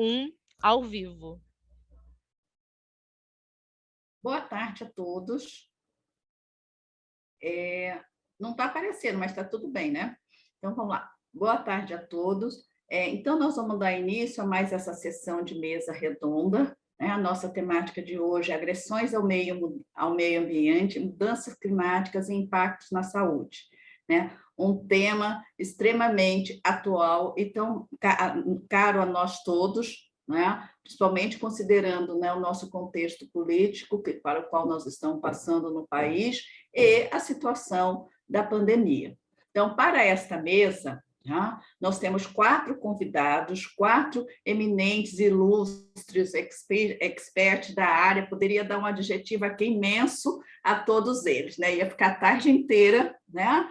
um, ao vivo. Boa tarde a todos. Não está aparecendo, mas está tudo bem, né? Então, vamos lá. Boa tarde a todos. Então, nós vamos dar início a mais essa sessão de mesa redonda, né? A nossa temática de hoje é agressões ao meio ambiente, mudanças climáticas e impactos na saúde, né? Um tema extremamente atual e tão caro a nós todos, né? Principalmente considerando, né, o nosso contexto político para o qual nós estamos passando no país e a situação da pandemia. Então, para esta mesa, nós temos 4 convidados, 4 eminentes, ilustres, experts da área. Poderia dar um adjetivo aqui imenso a todos eles, né? Ia ficar a tarde inteira, né?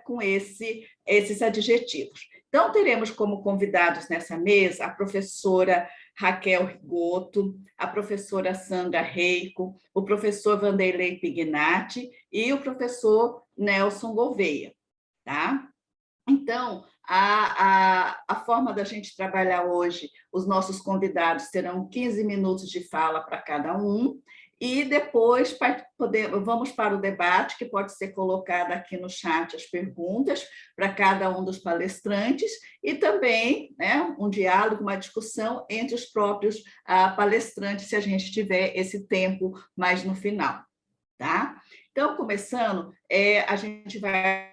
Com esses adjetivos. Então, teremos como convidados nessa mesa a professora Raquel Rigoto, a professora Sandra Reiko, o professor Vanderlei Pignatti e o professor Nelson Gouveia, tá? Então, a forma da gente trabalhar hoje, os nossos convidados terão 15 minutos de fala para cada um, e depois vamos para o debate, que pode ser colocado aqui no chat as perguntas para cada um dos palestrantes, e também, né, um diálogo, uma discussão entre os próprios palestrantes, se a gente tiver esse tempo mais no final. Tá? Então, começando, a gente vai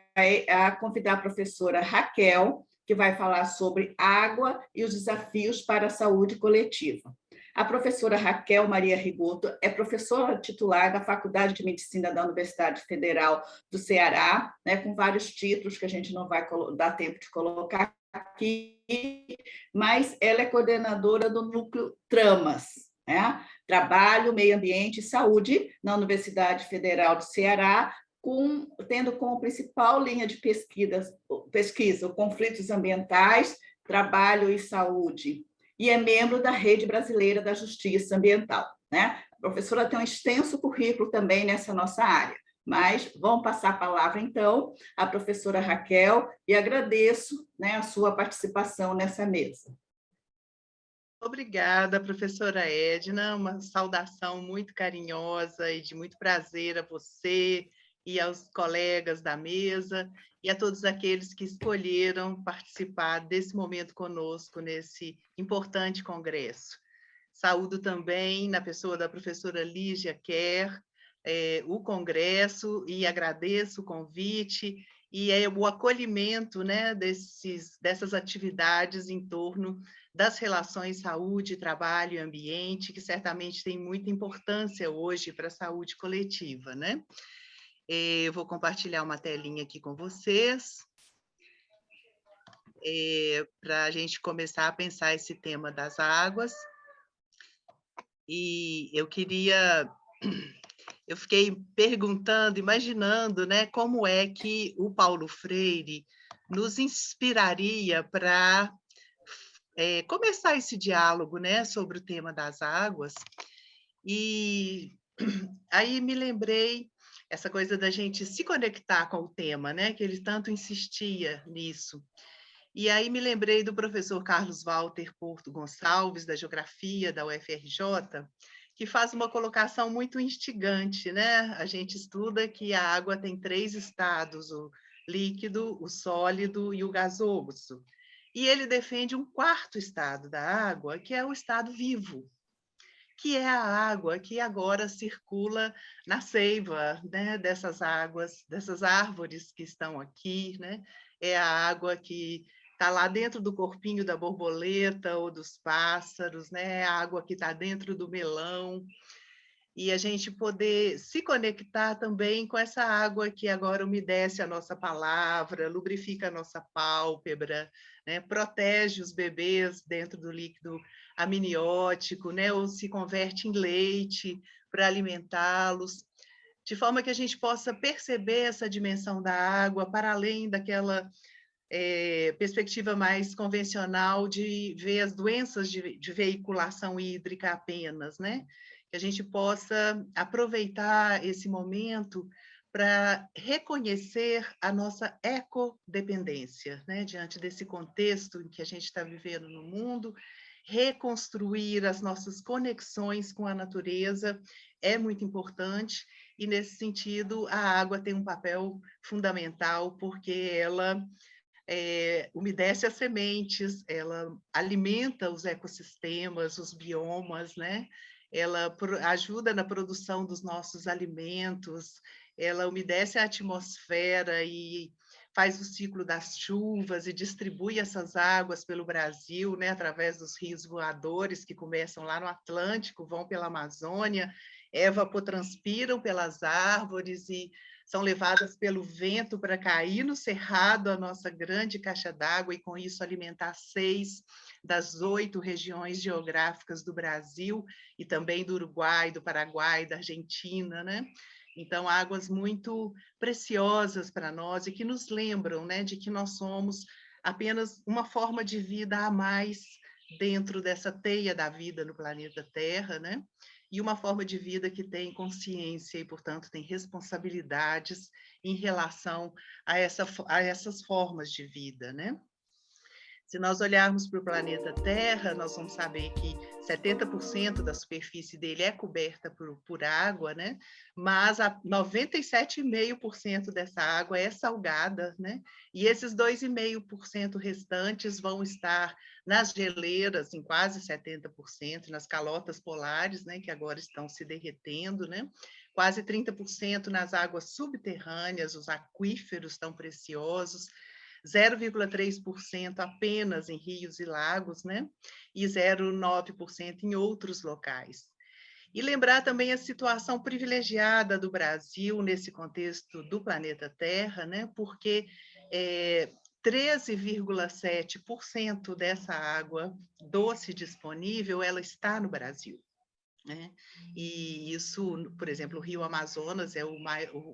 convidar a professora Raquel, que vai falar sobre água e os desafios para a saúde coletiva. A professora Raquel Maria Rigoto é professora titular da Faculdade de Medicina da Universidade Federal do Ceará, né, com vários títulos que a gente não vai dar tempo de colocar aqui, mas ela é coordenadora do núcleo Tramas, né? Trabalho, Meio Ambiente e Saúde, na Universidade Federal do Ceará, tendo como principal linha de pesquisa conflitos ambientais, trabalho e saúde, e é membro da Rede Brasileira da Justiça Ambiental, né? A professora tem um extenso currículo também nessa nossa área, mas vamos passar a palavra, então, à professora Raquel, e agradeço, né, a sua participação nessa mesa. Obrigada, professora Edna, uma saudação muito carinhosa e de muito prazer a você e aos colegas da mesa e a todos aqueles que escolheram participar desse momento conosco nesse importante congresso. Saúdo também, na pessoa da professora Lígia Kerr, o congresso e agradeço o convite e o acolhimento, né, dessas atividades em torno das relações saúde, trabalho e ambiente, que certamente tem muita importância hoje para a saúde coletiva, né? Eu vou compartilhar uma telinha aqui com vocês, para a gente começar a pensar esse tema das águas. E eu fiquei perguntando, imaginando, né, como é que o Paulo Freire nos inspiraria para começar esse diálogo, né, sobre o tema das águas. E aí me lembrei essa coisa da gente se conectar com o tema, né, que ele tanto insistia nisso. E aí me lembrei do professor Carlos Walter Porto Gonçalves, da Geografia da UFRJ, que faz uma colocação muito instigante, né? A gente estuda que a água tem 3 estados, o líquido, o sólido e o gasoso. E ele defende um 4º estado da água, que é o estado vivo, que é a água que agora circula na seiva, né, dessas águas, dessas árvores que estão aqui, né? É a água que está lá dentro do corpinho da borboleta ou dos pássaros, né? É a água que está dentro do melão. E a gente poder se conectar também com essa água que agora umedece a nossa palavra, lubrifica a nossa pálpebra, né? Protege os bebês dentro do líquido amniótico, né? Ou se converte em leite para alimentá-los, de forma que a gente possa perceber essa dimensão da água para além daquela perspectiva mais convencional de ver as doenças de veiculação hídrica apenas, né? Que a gente possa aproveitar esse momento para reconhecer a nossa ecodependência, né? Diante desse contexto em que a gente está vivendo no mundo, reconstruir as nossas conexões com a natureza é muito importante, e nesse sentido a água tem um papel fundamental, porque ela umedece as sementes, ela alimenta os ecossistemas, os biomas, né? Ela ajuda na produção dos nossos alimentos, ela umedece a atmosfera e faz o ciclo das chuvas e distribui essas águas pelo Brasil, né, através dos rios voadores que começam lá no Atlântico, vão pela Amazônia, evapotranspiram pelas árvores e são levadas pelo vento para cair no cerrado, a nossa grande caixa d'água, e com isso alimentar 6 das 8 regiões geográficas do Brasil, e também do Uruguai, do Paraguai, da Argentina, né? Então, águas muito preciosas para nós e que nos lembram, né, de que nós somos apenas uma forma de vida a mais dentro dessa teia da vida no planeta Terra, né? E uma forma de vida que tem consciência e, portanto, tem responsabilidades em relação a essas formas de vida, né? Se nós olharmos para o planeta Terra, nós vamos saber que 70% da superfície dele é coberta por água, né? Mas 97,5% dessa água é salgada, né? E esses 2,5% restantes vão estar nas geleiras, em quase 70%, nas calotas polares, né? Que agora estão se derretendo, né? Quase 30% nas águas subterrâneas, os aquíferos tão preciosos, 0,3% apenas em rios e lagos, né? E 0,9% em outros locais. E lembrar também a situação privilegiada do Brasil nesse contexto do planeta Terra, né? Porque 13,7% dessa água doce disponível, ela está no Brasil, né? E isso, por exemplo, o Rio Amazonas é o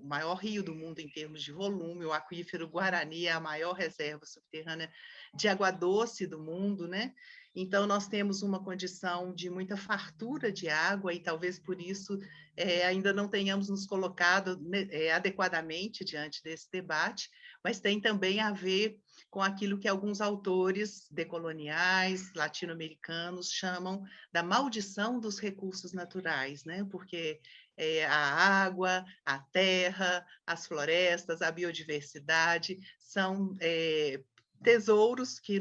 maior rio do mundo em termos de volume, o aquífero Guarani é a maior reserva subterrânea de água doce do mundo, né? Então, nós temos uma condição de muita fartura de água e talvez por isso ainda não tenhamos nos colocado adequadamente diante desse debate, mas tem também a ver com aquilo que alguns autores decoloniais, latino-americanos, chamam da maldição dos recursos naturais, né? Porque a água, a terra, as florestas, a biodiversidade são tesouros que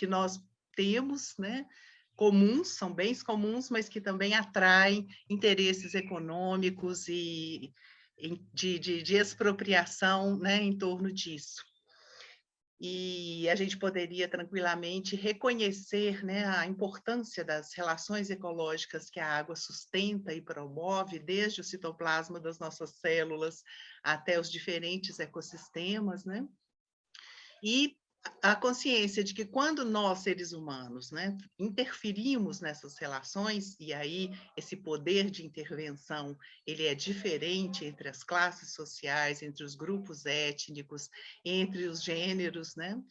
nós temos, né? Comuns, são bens comuns, mas que também atraem interesses econômicos e de expropriação, né, em torno disso. E a gente poderia tranquilamente reconhecer, né, a importância das relações ecológicas que a água sustenta e promove, desde o citoplasma das nossas células até os diferentes ecossistemas, né? E a consciência de que quando nós, seres humanos, né, interferimos nessas relações, e aí esse poder de intervenção, ele é diferente entre as classes sociais, entre os grupos étnicos, entre os gêneros, né,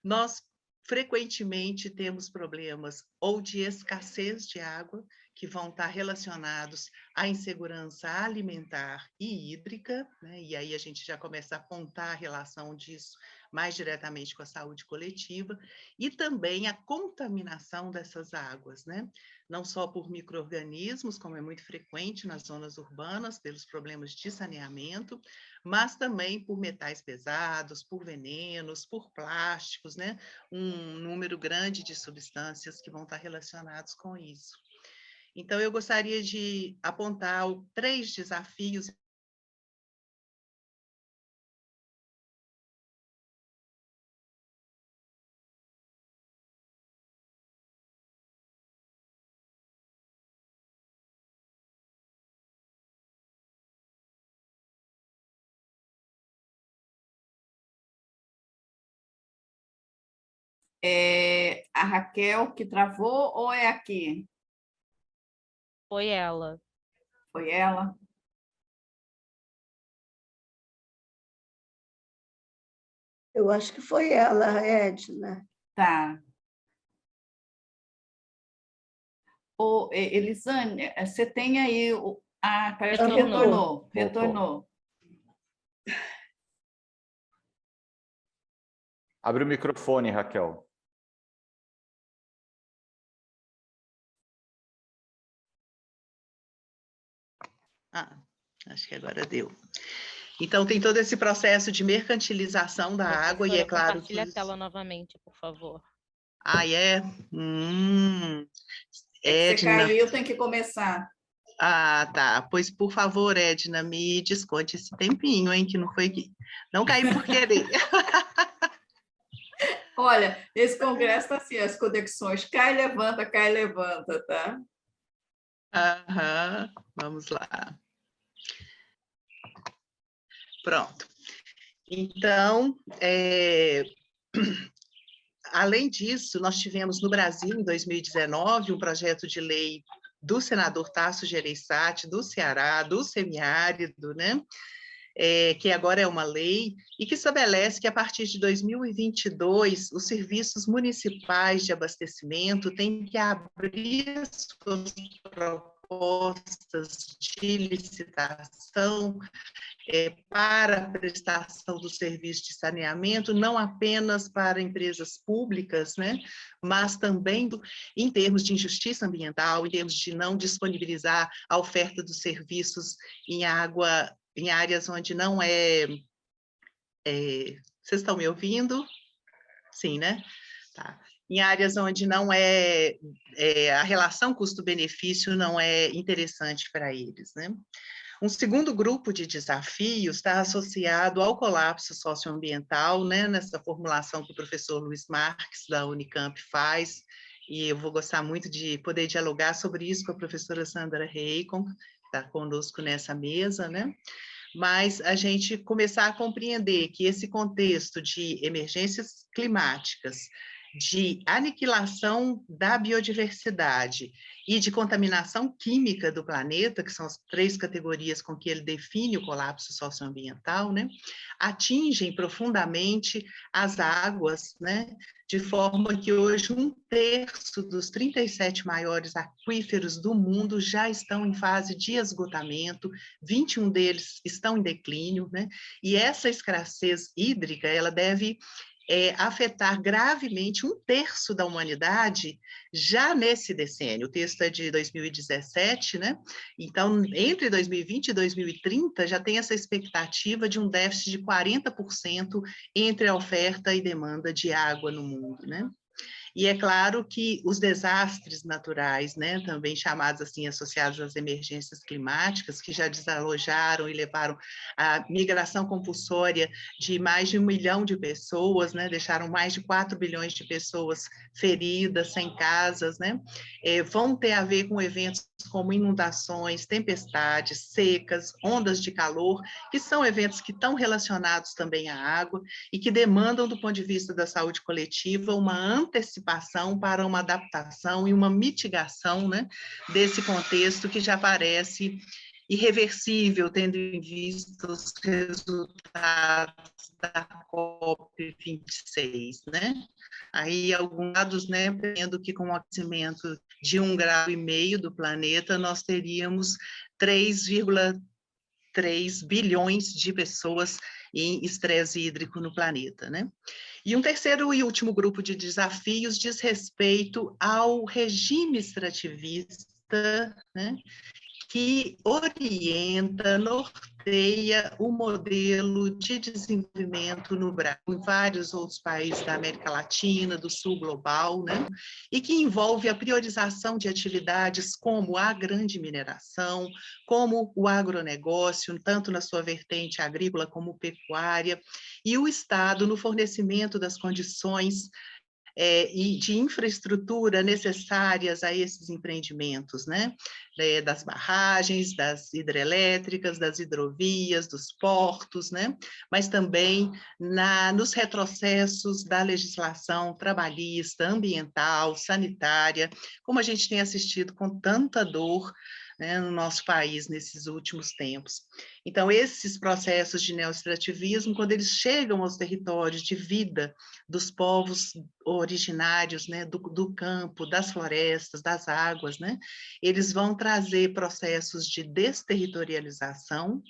nós frequentemente temos problemas ou de escassez de água, que vão estar relacionados à insegurança alimentar e hídrica, né, e aí a gente já começa a apontar a relação disso mais diretamente com a saúde coletiva, e também a contaminação dessas águas, né? Não só por micro-organismos, como é muito frequente nas zonas urbanas, pelos problemas de saneamento, mas também por metais pesados, por venenos, por plásticos, né? Um número grande de substâncias que vão estar relacionados com isso. Então, eu gostaria de apontar 3 desafios É a Raquel que travou ou é aqui? Foi ela. Foi ela? Eu acho que foi ela, Edna. Tá. Ô, Elisane, você tem aí parece que Retornou. retornou. Abre o microfone, Raquel. Ah, acho que agora deu. Então, tem todo esse processo de mercantilização da água, e é Professora, claro compartilha a que... tela novamente, por favor. Ah, é? É que você Edna. caiu, tem que começar. Ah, tá. Pois, por favor, Edna, me desconte esse tempinho, hein, que não foi que... Não caí por querer. Olha, esse congresso está assim, as conexões cai, levanta, tá? Aham, vamos lá. Pronto. Então, além disso, nós tivemos no Brasil, em 2019, um projeto de lei do senador Tasso Gereissati, do Ceará, do semiárido, né? Que agora é uma lei, e que estabelece que, a partir de 2022, os serviços municipais de abastecimento têm que abrir suas propostas de licitação para a prestação do serviço de saneamento, não apenas para empresas públicas, né, mas também em termos de injustiça ambiental, em termos de não disponibilizar a oferta dos serviços em água, em áreas onde não vocês estão me ouvindo? Sim, né? Tá. Em áreas onde não a relação custo-benefício não é interessante para eles, né? Um segundo grupo de desafios está associado ao colapso socioambiental, né, nessa formulação que o professor Luiz Marques, da Unicamp, faz, e eu vou gostar muito de poder dialogar sobre isso com a professora Sandra Reicon, que está conosco nessa mesa, né? Mas a gente começar a compreender que esse contexto de emergências climáticas, de aniquilação da biodiversidade e de contaminação química do planeta, que são as 3 categorias com que ele define o colapso socioambiental, né, atingem profundamente as águas, né, de forma que hoje 1/3 dos 37 maiores aquíferos do mundo já estão em fase de esgotamento, 21 deles estão em declínio, né, e essa escassez hídrica, ela deve afetar gravemente 1/3 da humanidade já nesse decênio. O texto é de 2017, né? Então, entre 2020 e 2030, já tem essa expectativa de um déficit de 40% entre a oferta e demanda de água no mundo, né? E é claro que os desastres naturais, né, também chamados assim, associados às emergências climáticas, que já desalojaram e levaram à migração compulsória de mais de 1 milhão de pessoas, né, deixaram mais de 4 bilhões de pessoas feridas, sem casas, né, vão ter a ver com eventos como inundações, tempestades, secas, ondas de calor, que são eventos que estão relacionados também à água e que demandam, do ponto de vista da saúde coletiva, uma antecipação para uma adaptação e uma mitigação, né, desse contexto que já parece irreversível, tendo em vista os resultados da COP26, né? Aí, alguns dados, né, vendo que com o aquecimento de 1,5 grau do planeta, nós teríamos 3,3 bilhões de pessoas em estresse hídrico no planeta, né? E um terceiro e último grupo de desafios diz respeito ao regime extrativista, né, que orienta, norteia o modelo de desenvolvimento no Brasil, em vários outros países da América Latina, do Sul global, né? E que envolve a priorização de atividades como a grande mineração, como o agronegócio, tanto na sua vertente agrícola como pecuária, e o Estado no fornecimento das condições e de infraestrutura necessárias a esses empreendimentos, né? Das barragens, das hidrelétricas, das hidrovias, dos portos, né? Mas também nos retrocessos da legislação trabalhista, ambiental, sanitária, como a gente tem assistido com tanta dor, né, no nosso país nesses últimos tempos. Então, esses processos de neoextrativismo, quando eles chegam aos territórios de vida dos povos originários, né, do campo, das florestas, das águas, né, eles vão trazer processos de desterritorialização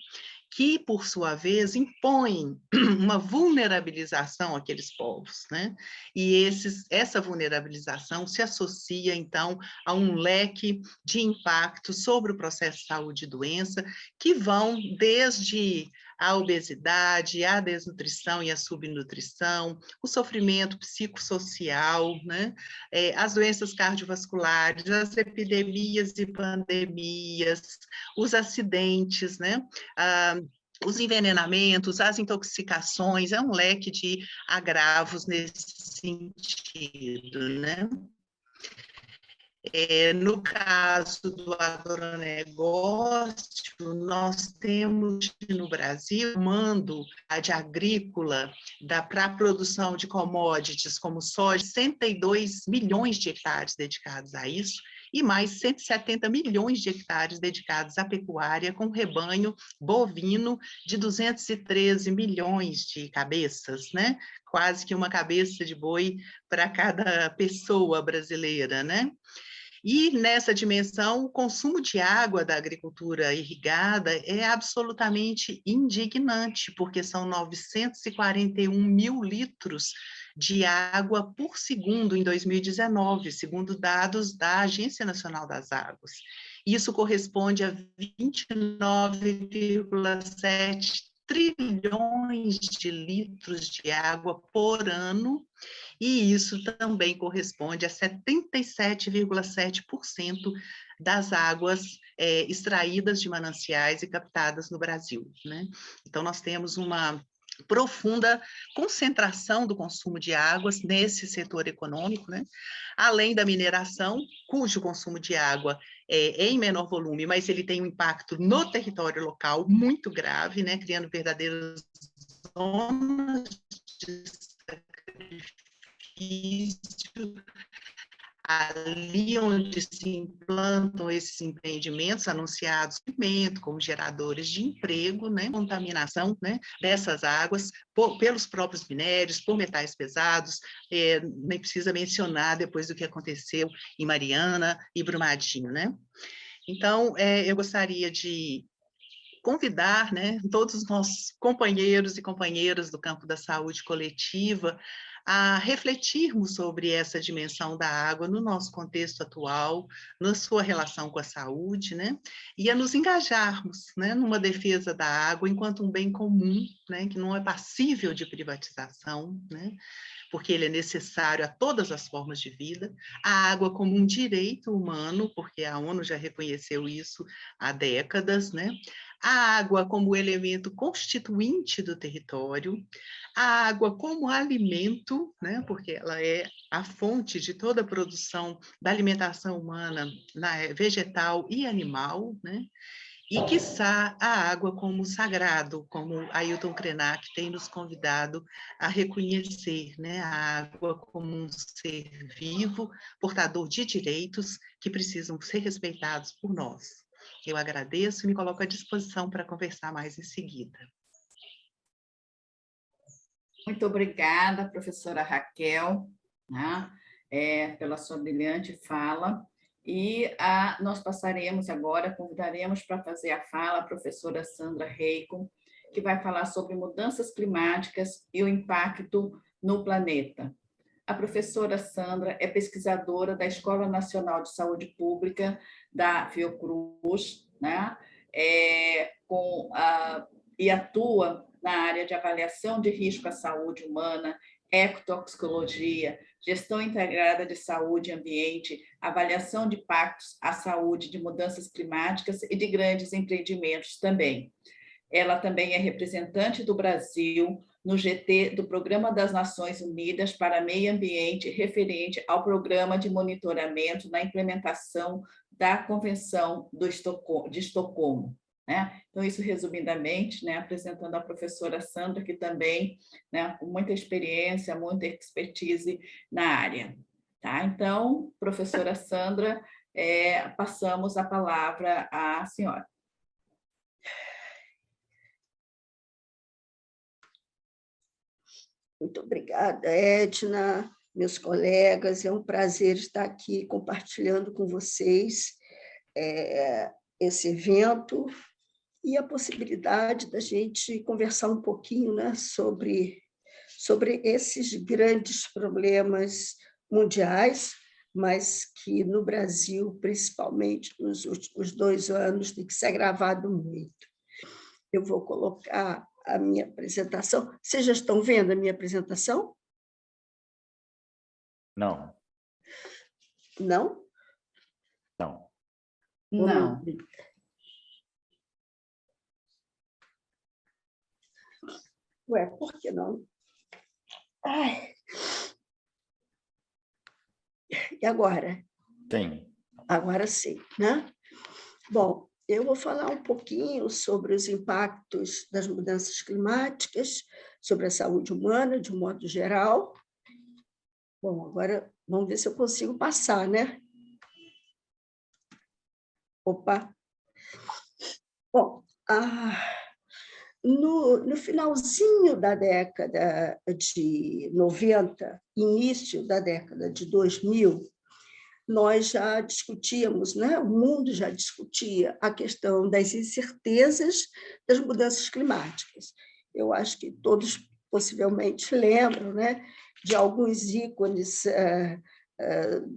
que, por sua vez, impõem uma vulnerabilização àqueles povos, né? E essa vulnerabilização se associa, então, a um leque de impactos sobre o processo de saúde e doença, que vão desde a obesidade, a desnutrição e a subnutrição, o sofrimento psicossocial, né? As doenças cardiovasculares, as epidemias e pandemias, os acidentes, né? Os envenenamentos, as intoxicações, é um leque de agravos nesse sentido, né? No caso do agronegócio, nós temos no Brasil um mando de agrícola para a produção de commodities como soja, 102 milhões de hectares dedicados a isso, e mais 170 milhões de hectares dedicados à pecuária, com rebanho bovino de 213 milhões de cabeças, né? Quase que uma cabeça de boi para cada pessoa brasileira, né? E nessa dimensão, o consumo de água da agricultura irrigada é absolutamente indignante, porque são 941 mil litros de água por segundo em 2019, segundo dados da Agência Nacional das Águas. Isso corresponde a 29,7 trilhões de litros de água por ano, e isso também corresponde a 77,7% das águas extraídas de mananciais e captadas no Brasil, né? Então, nós temos uma profunda concentração do consumo de águas nesse setor econômico, né? Além da mineração, cujo consumo de água é em menor volume, mas ele tem um impacto no território local muito grave, né? Criando verdadeiras zonas de sacrifício, ali onde se implantam esses empreendimentos anunciados como geradores de emprego, né, contaminação, né, dessas águas pelos próprios minérios, por metais pesados, nem precisa mencionar depois do que aconteceu em Mariana e Brumadinho, né? Então, eu gostaria de convidar, né, todos os nossos companheiros e companheiras do campo da saúde coletiva a refletirmos sobre essa dimensão da água no nosso contexto atual, na sua relação com a saúde, né, e a nos engajarmos, né, numa defesa da água enquanto um bem comum, né, que não é passível de privatização, né, porque ele é necessário a todas as formas de vida, a água como um direito humano, porque a ONU já reconheceu isso há décadas, né? A água como elemento constituinte do território, a água como alimento, né? Porque ela é a fonte de toda a produção da alimentação humana, vegetal e animal, né? E, quiçá, a água como sagrado, como Ailton Krenak tem nos convidado a reconhecer, né? A água como um ser vivo, portador de direitos que precisam ser respeitados por nós. Eu agradeço e me coloco à disposição para conversar mais em seguida. Muito obrigada, professora Raquel, né, pela sua brilhante fala. E nós passaremos agora, convidaremos para fazer a fala a professora Sandra Reikon, que vai falar sobre mudanças climáticas e o impacto no planeta. A professora Sandra é pesquisadora da Escola Nacional de Saúde Pública da Fiocruz, né? E atua na área de avaliação de risco à saúde humana, ecotoxicologia, gestão integrada de saúde e ambiente, avaliação de impactos à saúde de mudanças climáticas e de grandes empreendimentos também. Ela também é representante do Brasil no GT do Programa das Nações Unidas para Meio Ambiente, referente ao Programa de Monitoramento na implementação da Convenção de Estocolmo. Né? Então, isso resumidamente, né, apresentando a professora Sandra, que também, né, com muita experiência, muita expertise na área. Tá? Então, professora Sandra, passamos a palavra à senhora. Muito obrigada, Edna, meus colegas. É um prazer estar aqui compartilhando com vocês esse evento e a possibilidade da gente conversar um pouquinho, né, sobre esses grandes problemas mundiais, mas que no Brasil, principalmente nos últimos 2 anos, tem que se agravado muito. Eu vou colocar a minha apresentação. Vocês já estão vendo a minha apresentação? Não, Não? não. Não. Ué, por que não? Ai. E agora? Tem. Agora sim, né? Bom, eu vou falar um pouquinho sobre os impactos das mudanças climáticas, sobre a saúde humana, de um modo geral. Bom, agora vamos ver se eu consigo passar, né? Opa! Bom, no finalzinho da década de 90, início da década de 2000, nós já discutíamos, né? O mundo já discutia a questão das incertezas das mudanças climáticas. Eu acho que todos possivelmente lembram, né, de alguns ícones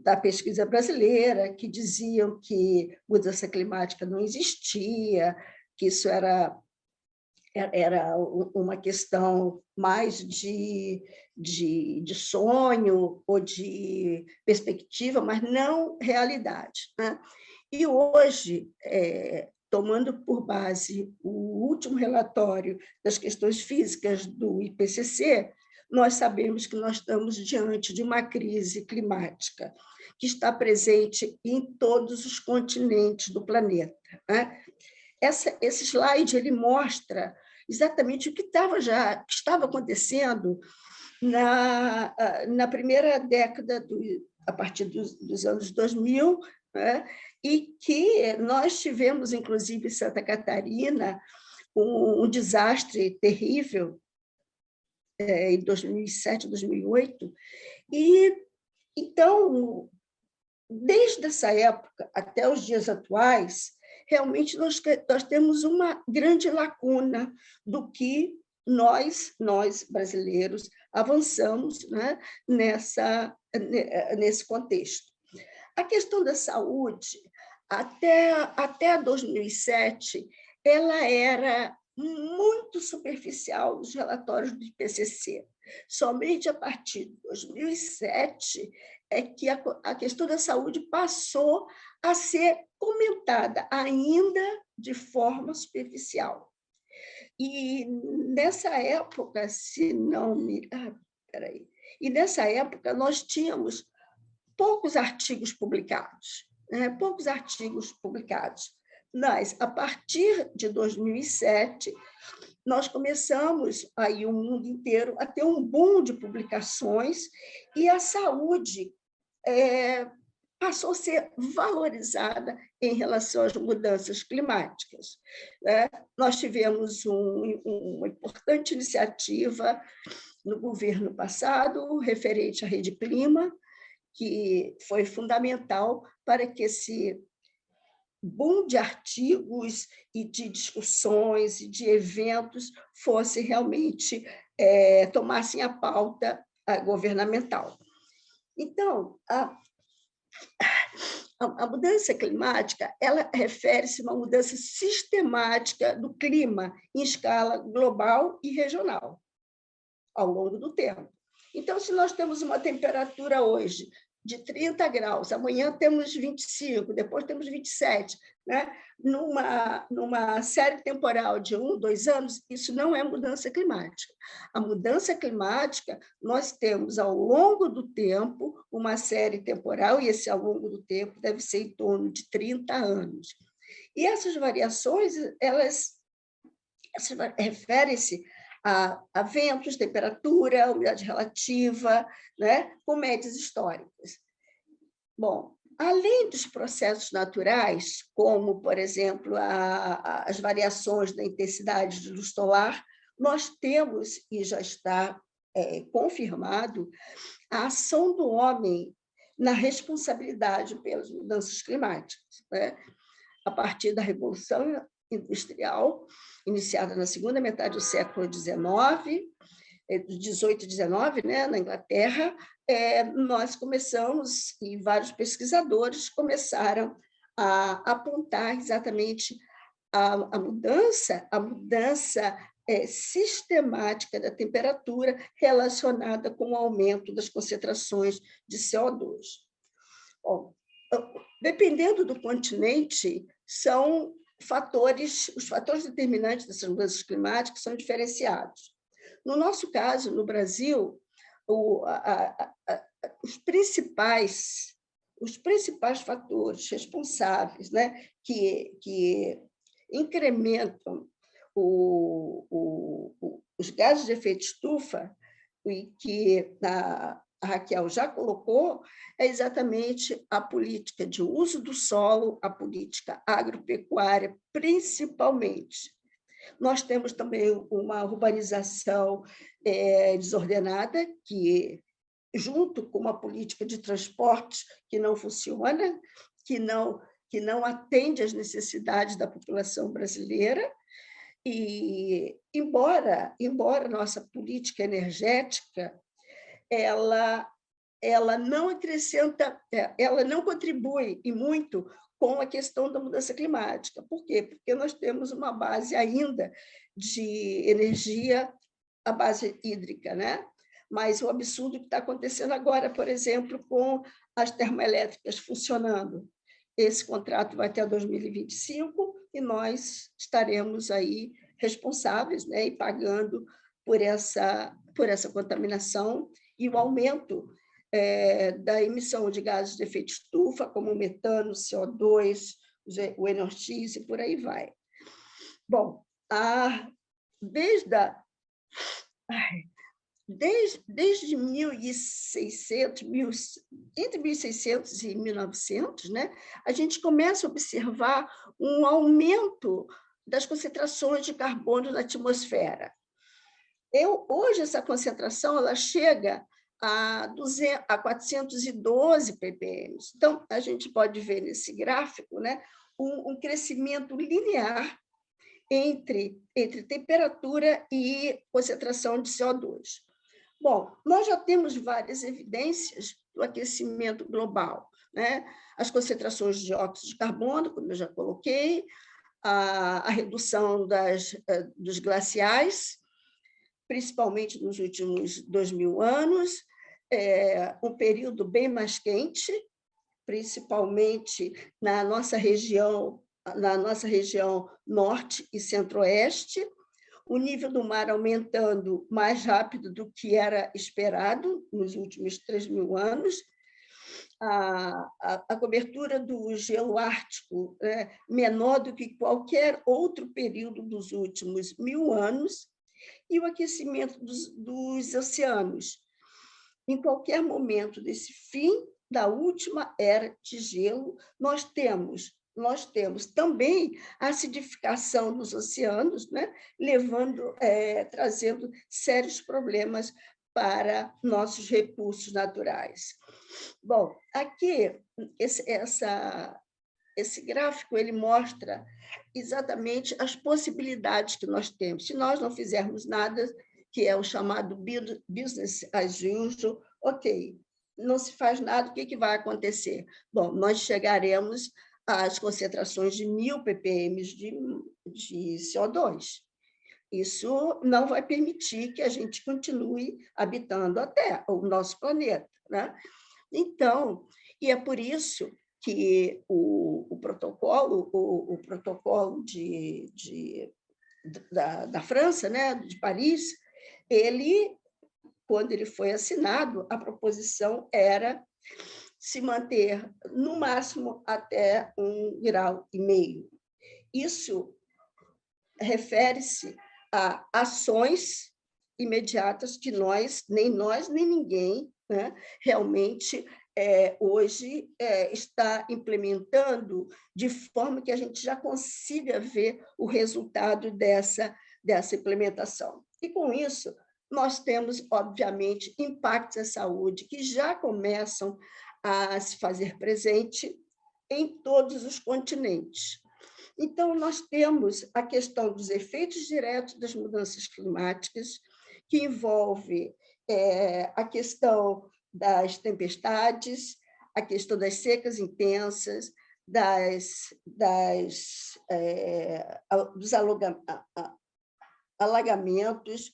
da pesquisa brasileira que diziam que mudança climática não existia, que isso era uma questão mais de sonho ou de perspectiva, mas não realidade, né? E hoje, tomando por base o último relatório das questões físicas do IPCC, nós sabemos que nós estamos diante de uma crise climática que está presente em todos os continentes do planeta, né? Esse slide ele mostra exatamente o que estava acontecendo na primeira década, a partir dos anos 2000, né? E que nós tivemos, inclusive, em Santa Catarina, um desastre terrível em 2007, 2008. E, então, desde essa época até os dias atuais, realmente nós temos uma grande lacuna do que nós brasileiros, avançamos, né, nesse contexto. A questão da saúde, até 2007, ela era muito superficial nos relatórios do IPCC. Somente a partir de 2007 é que a questão da saúde passou a ser comentada, ainda de forma superficial. E nessa época, E nessa época nós tínhamos poucos artigos publicados, né? Poucos artigos publicados. Mas, a partir de 2007, nós começamos, aí o mundo inteiro, a ter um boom de publicações e a saúde passou a ser valorizada em relação às mudanças climáticas, né? Nós tivemos uma importante iniciativa no governo passado, referente à Rede Clima, que foi fundamental para que esse boom de artigos e de discussões e de eventos fosse realmente tomassem a pauta governamental. Então, a mudança climática, ela refere-se a uma mudança sistemática do clima em escala global e regional, ao longo do tempo. Então, se nós temos uma temperatura hoje de 30 graus, amanhã temos 25, depois temos 27, né? Numa série temporal de 1, 2 anos, isso não é mudança climática. A mudança climática, nós temos, ao longo do tempo, uma série temporal, e esse ao longo do tempo deve ser em torno de 30 anos. E essas variações, elas referem-se a ventos, temperatura, umidade relativa, né, com médias históricas. Bom, além dos processos naturais, como, por exemplo, as variações da intensidade de luz solar, nós temos, e já está confirmado, a ação do homem na responsabilidade pelas mudanças climáticas, né? A partir da Revolução industrial, iniciada na segunda metade do século XIX, 18 e 19, né, na Inglaterra, nós começamos, e vários pesquisadores começaram a apontar exatamente a mudança sistemática da temperatura relacionada com o aumento das concentrações de CO2. Bom, dependendo do continente, são os fatores determinantes dessas mudanças climáticas são diferenciados. No nosso caso, no Brasil, os principais fatores responsáveis, né, que incrementam os gases de efeito estufa, e que a Raquel já colocou, é exatamente a política de uso do solo, a política agropecuária, principalmente. Nós temos também uma urbanização desordenada, que, junto com uma política de transportes que não funciona, que não atende às necessidades da população brasileira, e embora nossa política energética ela não acrescenta, ela não contribui e muito com a questão da mudança climática. Por quê? Porque nós temos uma base ainda de energia, a base hídrica, né? Mas o absurdo que está acontecendo agora, por exemplo, com as termoelétricas funcionando. Esse contrato vai até 2025 e nós estaremos aí responsáveis, né, e pagando por essa contaminação e o aumento da emissão de gases de efeito estufa, como o metano, o CO2, o NOx e por aí vai. Bom, desde 1600, entre 1600 e 1900, né, a gente começa a observar um aumento das concentrações de carbono na atmosfera. Hoje, essa concentração ela chega a 412 ppm. Então, a gente pode ver nesse gráfico, né, um crescimento linear entre temperatura e concentração de CO2. Bom, nós já temos várias evidências do aquecimento global, né? As concentrações de dióxido de carbono, como eu já coloquei, a redução dos glaciais, principalmente nos últimos 2000 anos, um período bem mais quente, principalmente na nossa região norte e centro-oeste, o nível do mar aumentando mais rápido do que era esperado nos últimos 3.000 anos, a cobertura do gelo ártico menor do que qualquer outro período dos últimos 1000 anos, e o aquecimento dos oceanos. Em qualquer momento desse fim da última era de gelo, nós temos também a acidificação dos oceanos, né, trazendo sérios problemas para nossos recursos naturais. Bom, aqui, esse gráfico ele mostra exatamente as possibilidades que nós temos. Se nós não fizermos nada, que é o chamado business as usual, ok, não se faz nada, o que vai acontecer? Bom, nós chegaremos às concentrações de 1000 ppm de CO2. Isso não vai permitir que a gente continue habitando a Terra, o nosso planeta, né? Então, e é por isso que o protocolo da França, né, de Paris, quando ele foi assinado, a proposição era se manter no máximo até 1,5 grau. Isso refere-se a ações imediatas que nem ninguém, né, realmente hoje está implementando de forma que a gente já consiga ver o resultado dessa implementação. E, com isso, nós temos, obviamente, impactos à saúde que já começam a se fazer presente em todos os continentes. Então, nós temos a questão dos efeitos diretos das mudanças climáticas, que envolve a questão das tempestades, a questão das secas intensas, dos alagamentos,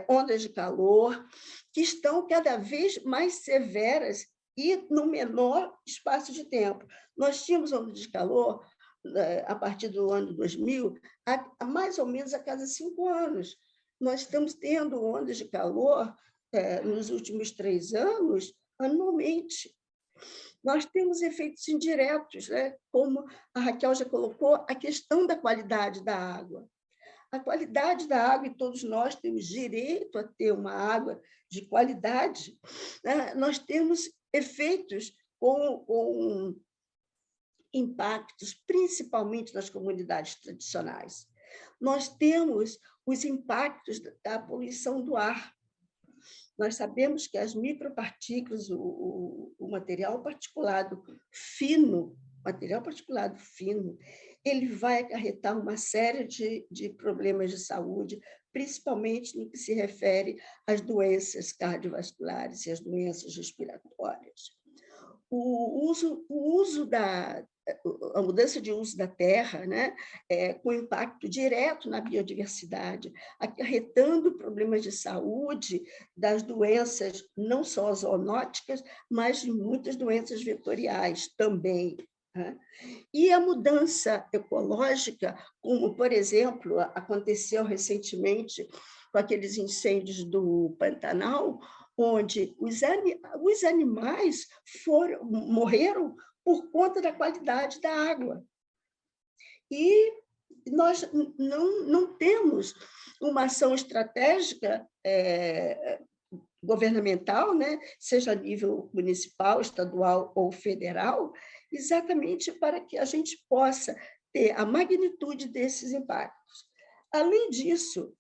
ondas de calor, que estão cada vez mais severas e no menor espaço de tempo. Nós tínhamos ondas de calor, a partir do ano 2000, mais ou menos a cada 5 anos. Nós estamos tendo ondas de calor nos últimos 3 anos, anualmente. Nós temos efeitos indiretos, né? Como a Raquel já colocou, a questão da qualidade da água. A qualidade da água, e todos nós temos direito a ter uma água de qualidade, né? Nós temos efeitos com impactos, principalmente nas comunidades tradicionais. Nós temos os impactos da poluição do ar. Nós sabemos que as micropartículas, o material particulado fino, ele vai acarretar uma série de problemas de saúde, principalmente no que se refere às doenças cardiovasculares e às doenças respiratórias. A mudança de uso da terra, né, com impacto direto na biodiversidade, acarretando problemas de saúde, das doenças não só zoonóticas, mas de muitas doenças vetoriais também. Né? E a mudança ecológica, como, por exemplo, aconteceu recentemente com aqueles incêndios do Pantanal, onde os animais morreram por conta da qualidade da água. E nós não temos uma ação estratégica governamental, né, seja a nível municipal, estadual ou federal, exatamente para que a gente possa ter a magnitude desses impactos. Além disso,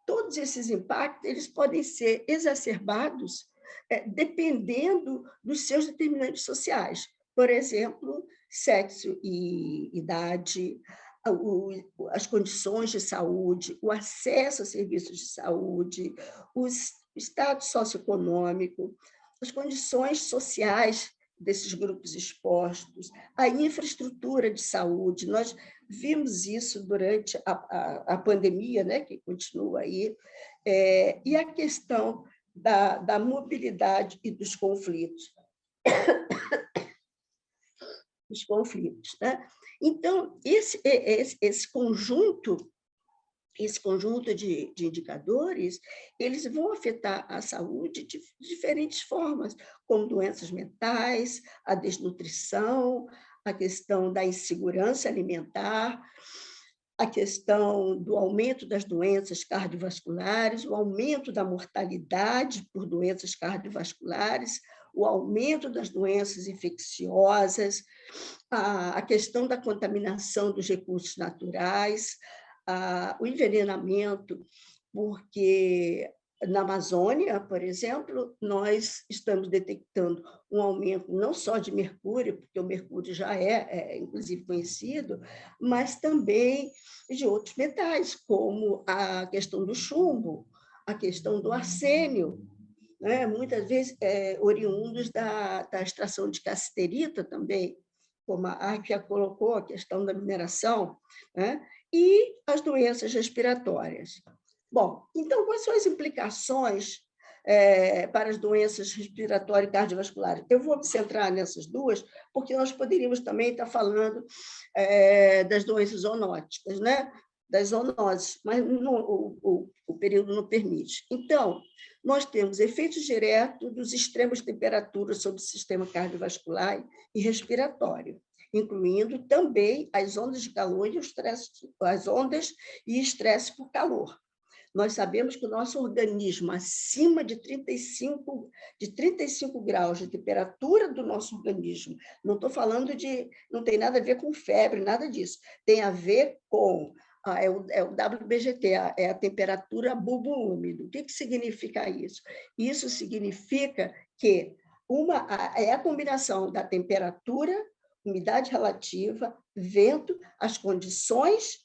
todos esses impactos eles podem ser exacerbados dependendo dos seus determinantes sociais. Por exemplo, sexo e idade, as condições de saúde, o acesso a serviços de saúde, o estado socioeconômico, as condições sociais desses grupos expostos, a infraestrutura de saúde. Nós vimos isso durante a pandemia, né, que continua aí, e a questão da mobilidade e dos conflitos. Né? Então, esse conjunto de indicadores, eles vão afetar a saúde de diferentes formas, como doenças mentais, a desnutrição, a questão da insegurança alimentar, a questão do aumento das doenças cardiovasculares, o aumento da mortalidade por doenças cardiovasculares, o aumento das doenças infecciosas, a questão da contaminação dos recursos naturais, o envenenamento, porque na Amazônia, por exemplo, nós estamos detectando um aumento não só de mercúrio, porque o mercúrio já inclusive, conhecido, mas também de outros metais, como a questão do chumbo, a questão do arsênio, né? Muitas vezes oriundos da extração de cassiterita também, como a Arquia colocou, a questão da mineração, né? E as doenças respiratórias. Bom, então, quais são as implicações para as doenças respiratórias e cardiovasculares? Eu vou me centrar nessas duas, porque nós poderíamos também estar falando das doenças zoonóticas, né? Das zoonoses, mas o período não permite. Então, nós temos efeitos diretos dos extremos de temperatura sobre o sistema cardiovascular e respiratório, incluindo também as ondas de calor e as ondas e estresse por calor. Nós sabemos que o nosso organismo, acima de 35 graus de temperatura do nosso organismo, não estou falando não tem nada a ver com febre, nada disso, tem a ver com o WBGT, é a temperatura bulbo úmido. O que significa isso? Isso significa que é a combinação da temperatura umidade relativa, vento, as condições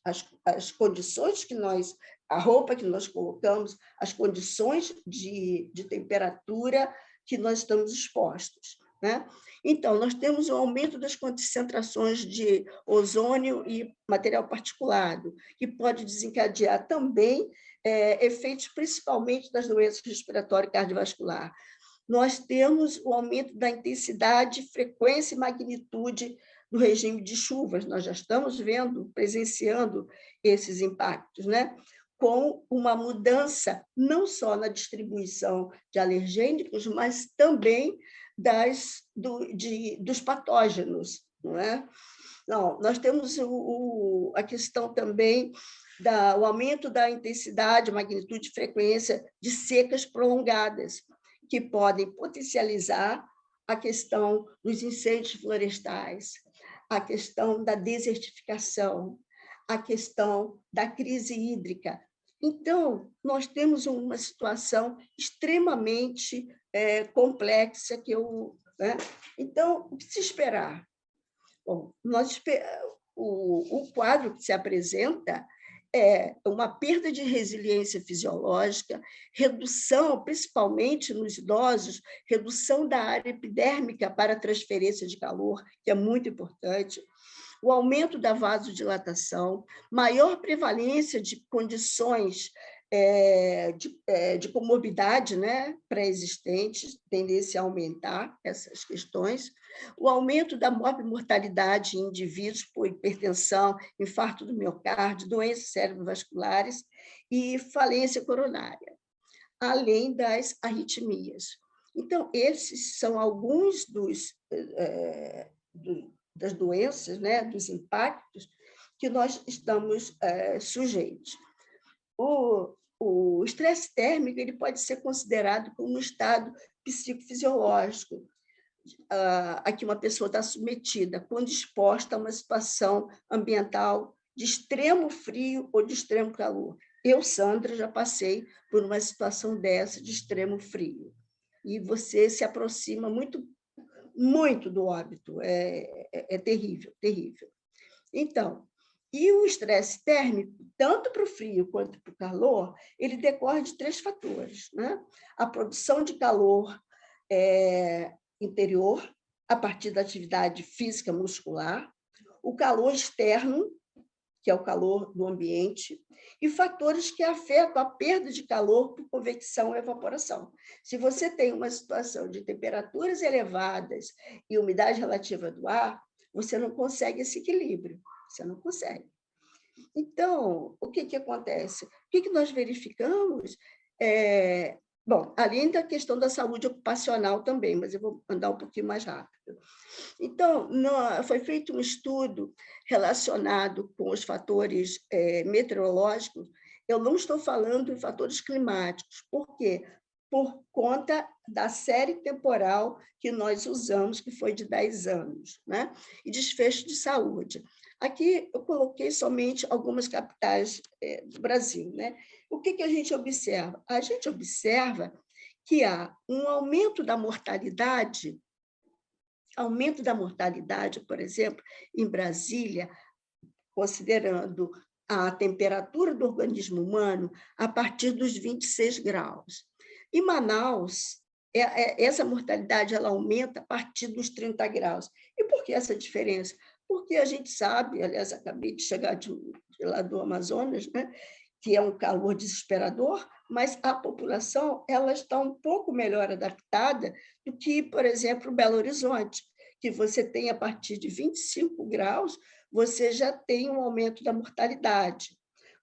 que nós, a roupa que nós colocamos, as condições de temperatura que nós estamos expostos, né? Então, nós temos um aumento das concentrações de ozônio e material particulado, que pode desencadear também efeitos principalmente das doenças respiratórias e cardiovasculares. Nós temos o aumento da intensidade, frequência e magnitude do regime de chuvas. Nós já estamos vendo, presenciando esses impactos, né? Com uma mudança não só na distribuição de alergênicos, mas também dos patógenos, não é? Não, nós temos a questão também do aumento da intensidade, magnitude e frequência de secas prolongadas, que podem potencializar a questão dos incêndios florestais, a questão da desertificação, a questão da crise hídrica. Então, nós temos uma situação extremamente complexa que né? Então, o que se esperar? Bom, o quadro que se apresenta é uma perda de resiliência fisiológica, redução, principalmente nos idosos, redução da área epidérmica para a transferência de calor, que é muito importante, o aumento da vasodilatação, maior prevalência de condições de comorbidade, né, pré-existentes, tendência a aumentar essas questões, o aumento da mortalidade em indivíduos por hipertensão, infarto do miocárdio, doenças cerebrovasculares e falência coronária, além das arritmias. Então, esses são alguns das doenças, né, dos impactos que nós estamos sujeitos. O estresse térmico ele pode ser considerado como um estado psicofisiológico a que uma pessoa está submetida quando exposta a uma situação ambiental de extremo frio ou de extremo calor. Eu, Sandra, já passei por uma situação dessa de extremo frio. E você se aproxima muito, muito do óbito. É terrível, terrível. Então, e o estresse térmico, tanto para o frio quanto para o calor, ele decorre de 3 fatores, né? A produção de calor interior, a partir da atividade física muscular, o calor externo, que é o calor do ambiente, e fatores que afetam a perda de calor por convecção e evaporação. Se você tem uma situação de temperaturas elevadas e umidade relativa do ar, você não consegue esse equilíbrio. Você não consegue. Então, o que acontece? O que nós verificamos? Bom, além da questão da saúde ocupacional também, mas eu vou andar um pouquinho mais rápido. Então, foi feito um estudo relacionado com os fatores meteorológicos. Eu não estou falando de fatores climáticos. Por quê? Por conta da série temporal que nós usamos, que foi de 10 anos, né? E desfecho de saúde. Aqui eu coloquei somente algumas capitais do Brasil, né? O que a gente observa? A gente observa que há um aumento da mortalidade, por exemplo, em Brasília, considerando a temperatura do organismo humano a partir dos 26 graus. Em Manaus, essa mortalidade ela aumenta a partir dos 30 graus. E por que essa diferença? Porque a gente sabe, aliás, acabei de chegar de lá do Amazonas, né, que é um calor desesperador, mas a população ela está um pouco melhor adaptada do que, por exemplo, Belo Horizonte, que você tem a partir de 25 graus, você já tem um aumento da mortalidade.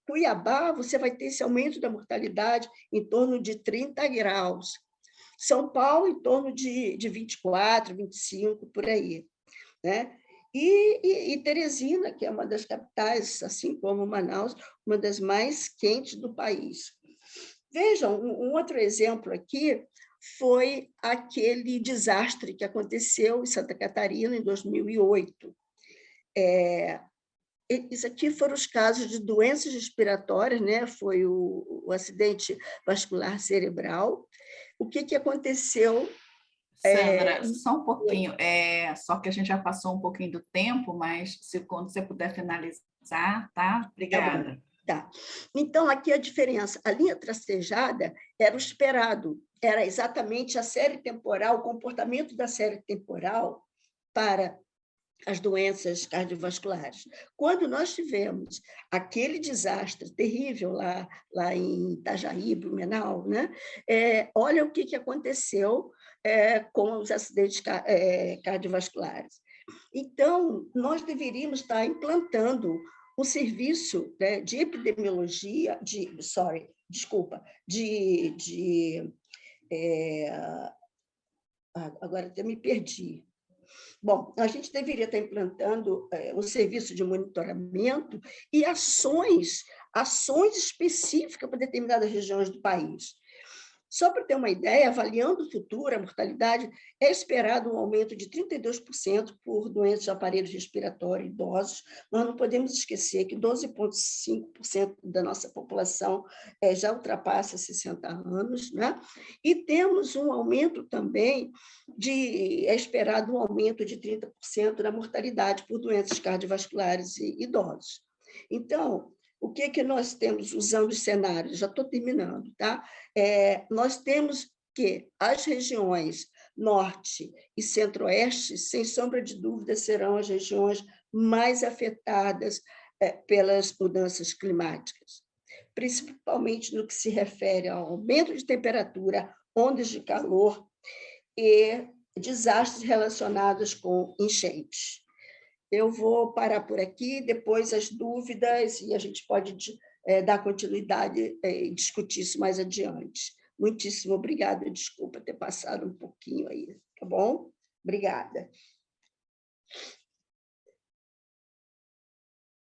Cuiabá, você vai ter esse aumento da mortalidade em torno de 30 graus. São Paulo, em torno de 24, 25, por aí, né? E Teresina, que é uma das capitais, assim como Manaus, uma das mais quentes do país. Vejam, um outro exemplo aqui foi aquele desastre que aconteceu em Santa Catarina em 2008. Isso aqui foram os casos de doenças respiratórias, né? Foi o acidente vascular cerebral. O que aconteceu Sandra, só um pouquinho, só que a gente já passou um pouquinho do tempo, mas quando você puder finalizar, tá? Obrigada. Tá. Então, aqui a diferença. A linha tracejada era o esperado, era exatamente a série temporal, o comportamento da série temporal para as doenças cardiovasculares. Quando nós tivemos aquele desastre terrível lá em Itajaí, Blumenau, né? Olha o que aconteceu com os acidentes cardiovasculares. Então, nós deveríamos estar implantando um serviço, né, de epidemiologia, agora até me perdi. Bom, a gente deveria estar implantando um serviço de monitoramento e ações específicas para determinadas regiões do país. Só para ter uma ideia, avaliando o futuro, a mortalidade, é esperado um aumento de 32% por doenças de aparelho respiratório idosos. Nós não podemos esquecer que 12,5% da nossa população já ultrapassa 60 anos, né? E temos um aumento também, é esperado um aumento de 30% da mortalidade por doenças cardiovasculares e idosos. Então, o que nós temos usando os cenários? Já estou terminando, tá? Nós temos que as regiões norte e centro-oeste, sem sombra de dúvida, serão as regiões mais afetadas pelas mudanças climáticas, principalmente no que se refere ao aumento de temperatura, ondas de calor e desastres relacionados com enchentes. Eu vou parar por aqui, depois as dúvidas, e a gente pode dar continuidade e discutir isso mais adiante. Muitíssimo obrigada, desculpa ter passado um pouquinho aí, tá bom? Obrigada.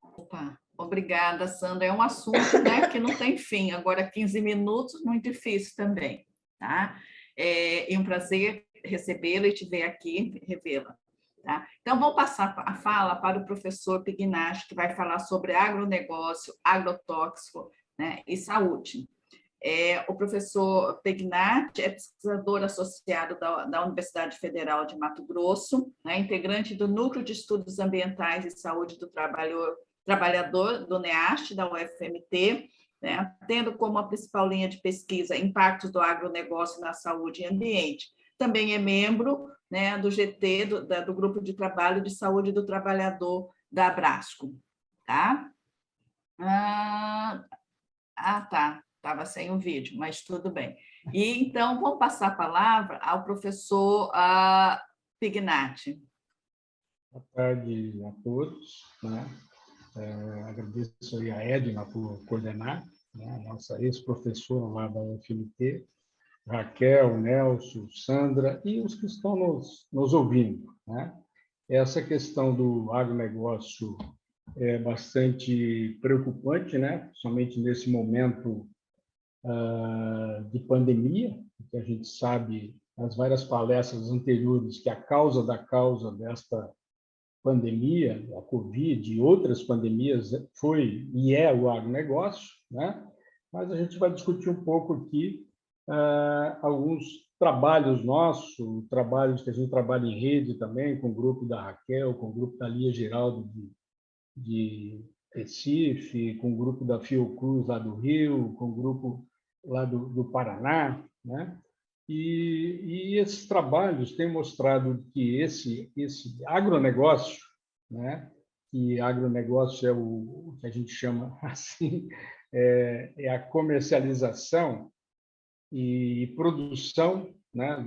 Opa, obrigada, Sandra. É um assunto, né, que não tem fim. Agora, 15 minutos, muito difícil também, tá? É um prazer recebê-la e te ver aqui, revê-la. Tá? Então, vou passar a fala para o professor Pignatti, que vai falar sobre agronegócio, agrotóxico, né, e saúde. O professor Pignatti é pesquisador associado da Universidade Federal de Mato Grosso, né, integrante do Núcleo de Estudos Ambientais e Saúde do Trabalhador do NEAST, da UFMT, né, tendo como a principal linha de pesquisa impactos do agronegócio na saúde e ambiente. Também é membro, né, do GT, do Grupo de Trabalho de Saúde do Trabalhador da Abrasco. Tá? Tá. Estava sem o vídeo, mas tudo bem. E, então, vamos passar a palavra ao professor Pignatti. Boa tarde a todos. Né? Agradeço aí a Edna por coordenar, né? A nossa ex-professora lá da UFMT, Raquel, Nelson, Sandra e os que estão nos ouvindo. Né? Essa questão do agronegócio é bastante preocupante, né? Somente nesse momento de pandemia, que a gente sabe, nas várias palestras anteriores, que a causa desta pandemia, a Covid e outras pandemias, foi e é o agronegócio, né? Mas a gente vai discutir um pouco aqui alguns trabalhos nossos, trabalhos que a gente trabalha em rede também, com o grupo da Raquel, com o grupo da Lia Geraldo de Recife, com o grupo da Fiocruz lá do Rio, com o grupo lá do Paraná, né? E esses trabalhos têm mostrado que esse agronegócio, né? Que agronegócio é o que a gente chama assim, é a comercialização e produção, né,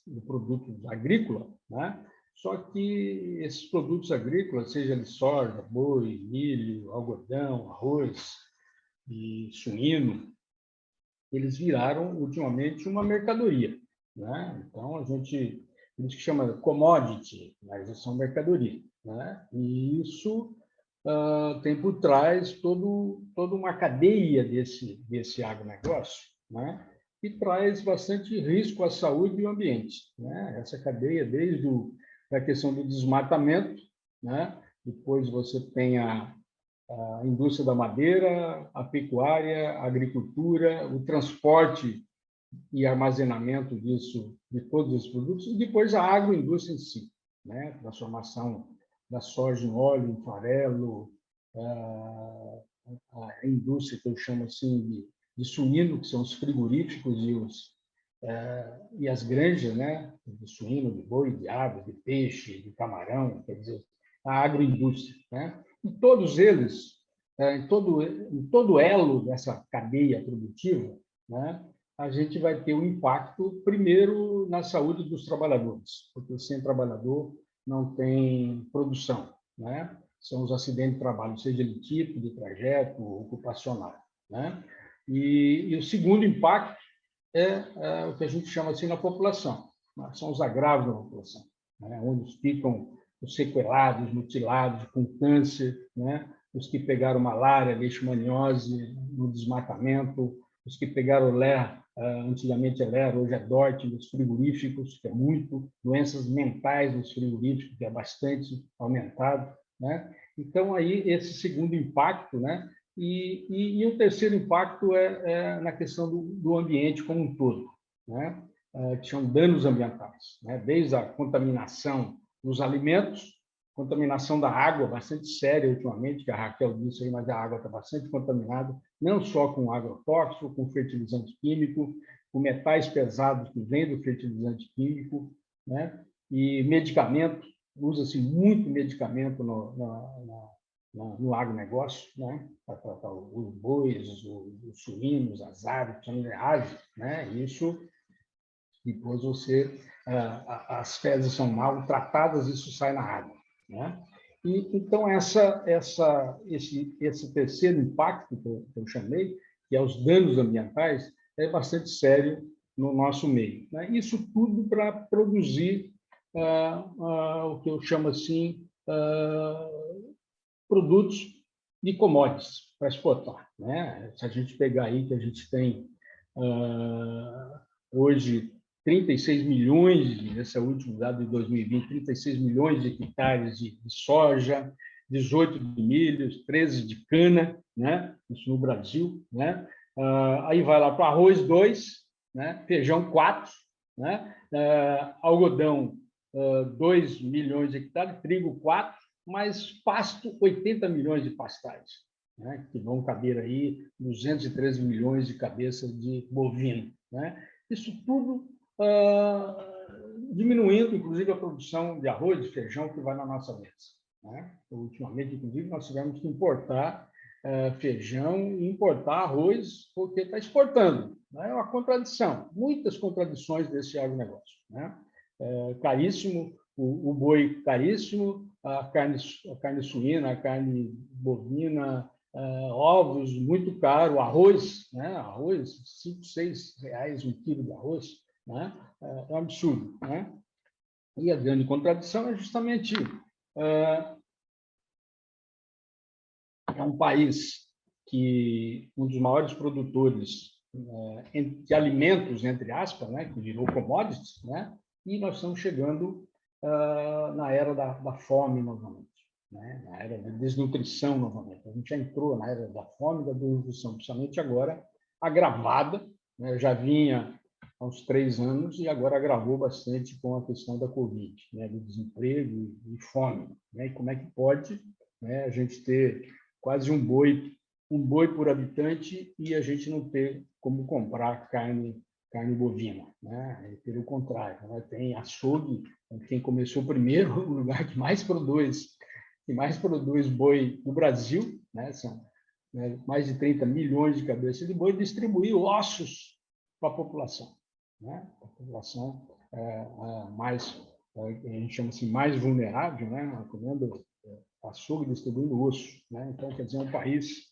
de produtos agrícolas, né? Só que esses produtos agrícolas, seja de soja, boi, milho, algodão, arroz e suíno, eles viraram ultimamente uma mercadoria, né? Então a gente chama commodity, mas são mercadoria, né? E isso tem por trás toda uma cadeia desse agronegócio, né? E traz bastante risco à saúde e ao ambiente, né? Essa cadeia, desde a questão do desmatamento, né? Depois você tem a indústria da madeira, a pecuária, a agricultura, o transporte e armazenamento disso, de todos esses produtos, e depois a agroindústria em si, né? Transformação da soja em óleo, em farelo, a indústria que eu chamo assim de suíno, que são os frigoríficos e as granjas, né? De suíno, de boi, de ave, de peixe, de camarão, quer dizer, a agroindústria, né? E todos eles, em todo elo dessa cadeia produtiva, né? A gente vai ter um impacto, primeiro, na saúde dos trabalhadores, porque sem trabalhador não tem produção, né? São os acidentes de trabalho, seja de tipo, de trajeto, ocupacional, né? E o segundo impacto é o que a gente chama assim na população, né? São os agravos da população, né? Onde ficam os sequelados, mutilados, com câncer, né? Os que pegaram malária, leishmaniose no desmatamento, os que pegaram LER, antigamente é LER, hoje é DORT, nos frigoríficos, que é muito, doenças mentais nos frigoríficos, que é bastante aumentado, né? Então, aí, esse segundo impacto, né? E o terceiro impacto é na questão do ambiente como um todo, né? Que são danos ambientais, né? Desde a contaminação dos alimentos, contaminação da água, bastante séria ultimamente, que a Raquel disse aí, mas a água está bastante contaminada, não só com agrotóxico, com fertilizante químico, com metais pesados que vêm do fertilizante químico, né? E medicamento, usa-se muito medicamento no agronegócio, né? Para tratar os bois, os suínos, as aves, né? Isso, depois as fezes são mal tratadas, isso sai na água, né? E então esse terceiro impacto que eu chamei, que é os danos ambientais, é bastante sério no nosso meio, né? Isso tudo para produzir o que eu chamo assim produtos de commodities para exportar, né? Se a gente pegar aí que a gente tem hoje 36 milhões, esse é o último dado de 2020, 36 milhões de hectares de soja, 18 de milho, 13 de cana, né? Isso no Brasil, né? Aí vai lá para arroz 2, né? Feijão 4, né? Algodão 2 milhões de hectares, trigo 4, mas pasto 80 milhões de pastais, né? Que vão caber aí 213 milhões de cabeças de bovino, né? Isso tudo diminuindo, inclusive, a produção de arroz e feijão que vai na nossa mesa, né? Ultimamente, inclusive, nós tivemos que importar feijão e importar arroz porque está exportando, né? É uma contradição, muitas contradições desse agronegócio, né? Caríssimo, o boi caríssimo, a carne suína, a carne bovina, ovos muito caro, arroz, né? Arroz, 5, 6 reais um quilo de arroz, né? É um absurdo, né? E a grande contradição é justamente é um país que um dos maiores produtores de alimentos, entre aspas, né? Que virou commodities, né? E nós estamos chegando na era da fome novamente, né? Na era da desnutrição novamente. A gente já entrou na era da fome e da desnutrição, principalmente agora agravada, né? Já vinha há uns 3 anos e agora agravou bastante com a questão da Covid, né? Do desemprego e fome, né? E como é que pode, né, a gente ter quase um boi por habitante e a gente não ter como comprar carne bovina, né? Pelo contrário, né? Tem açougue, quem começou primeiro, o lugar que mais produz boi no Brasil, né? São mais de 30 milhões de cabeças de boi, distribuiu ossos para a população, né? A população mais, a gente chama assim, mais vulnerável, né? Comendo açougue, distribuindo osso, né? Então, quer dizer, é um país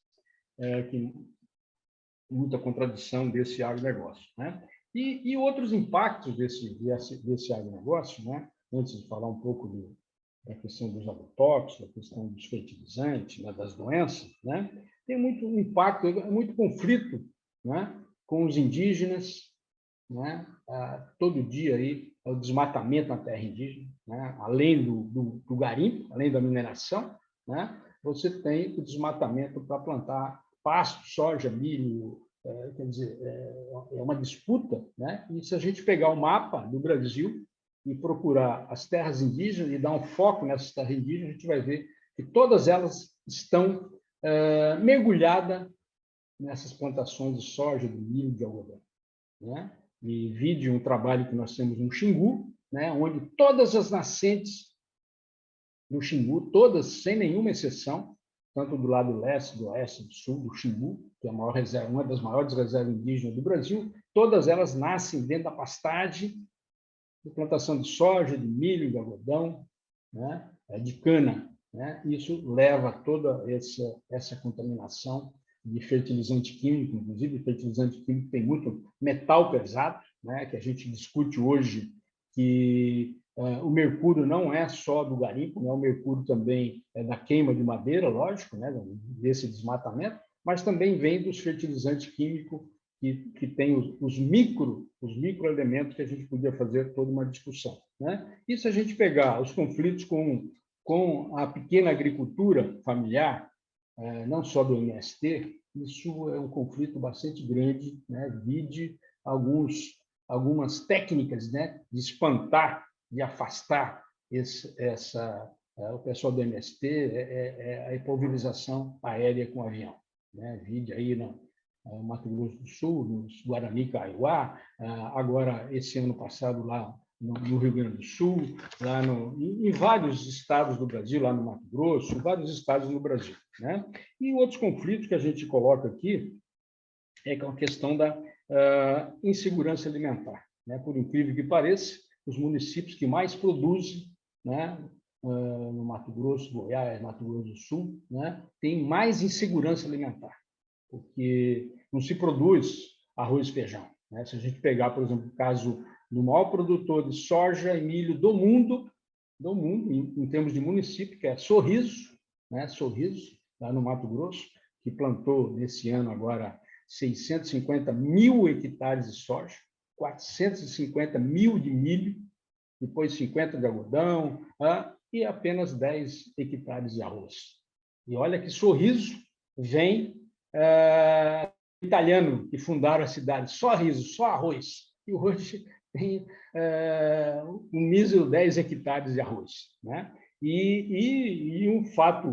que muita contradição desse agronegócio, né? E outros impactos desse agronegócio, né? Antes de falar um pouco da questão dos agrotóxicos, da questão dos fertilizantes, né? Das doenças, né? Tem muito impacto, muito conflito, né? Com os indígenas, né? Todo dia aí o desmatamento na terra indígena, né? Além do garimpo, além da mineração, né? Você tem o desmatamento para plantar pasto, soja, milho, quer dizer, é uma disputa, né? E se a gente pegar o mapa do Brasil e procurar as terras indígenas e dar um foco nessas terras indígenas, a gente vai ver que todas elas estão mergulhadas nessas plantações de soja, de milho, de algodão, né? E vide um trabalho que nós temos no Xingu, né? Onde todas as nascentes do Xingu, todas, sem nenhuma exceção, tanto do lado leste, do oeste, do sul, do Xingu, que é uma das maiores reservas indígenas do Brasil, todas elas nascem dentro da pastagem de plantação de soja, de milho, de algodão, né? De cana, né? Isso leva a toda essa contaminação de fertilizante químico, inclusive fertilizante químico tem muito metal pesado, né? Que a gente discute hoje que o mercúrio não é só do garimpo, né? O mercúrio também é da queima de madeira, lógico, né? Desse desmatamento, mas também vem dos fertilizantes químicos que tem os microelementos que a gente podia fazer toda uma discussão, né? E se a gente pegar os conflitos com a pequena agricultura familiar, não só do MST, isso é um conflito bastante grande, né? Vide algumas técnicas, né? De espantar, de afastar o pessoal do MST, a pulverização aérea com avião, né? Vide aí no Mato Grosso do Sul, nos Guarani, Kaiowá, agora, esse ano passado, lá no Rio Grande do Sul, lá em vários estados do Brasil, lá no Mato Grosso, vários estados no Brasil, né? E outros conflitos que a gente coloca aqui é com a questão da insegurança alimentar, né? Por incrível que pareça, os municípios que mais produzem, né, no Mato Grosso, Goiás, Mato Grosso do Sul, né, tem mais insegurança alimentar, porque não se produz arroz e feijão, né? Se a gente pegar, por exemplo, o caso do maior produtor de soja e milho do mundo em termos de município, que é Sorriso, né? Sorriso, lá no Mato Grosso, que plantou nesse ano agora 650 mil hectares de soja, 450 mil de milho, depois 50 de algodão, e apenas 10 hectares de arroz. E olha que Sorriso vem italiano que fundaram a cidade, só riso, só arroz. E hoje tem um mísero 10 hectares de arroz, né? E um fato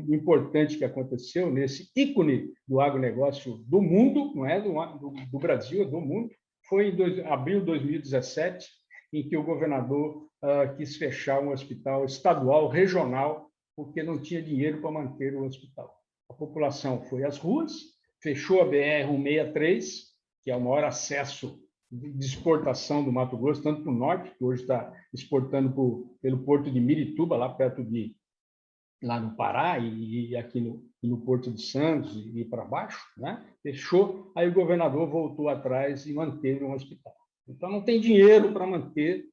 importante que aconteceu nesse ícone do agronegócio do mundo, não é do Brasil, é do mundo, foi em abril de 2017, em que o governador quis fechar um hospital estadual, regional, porque não tinha dinheiro para manter o hospital. A população foi às ruas, fechou a BR-163, que é o maior acesso de exportação do Mato Grosso, tanto para o norte, que hoje está exportando pelo porto de Mirituba, lá perto lá no Pará, e aqui no Porto de Santos, e para baixo, né? Fechou, aí o governador voltou atrás e manteve um hospital. Então, não tem dinheiro para manter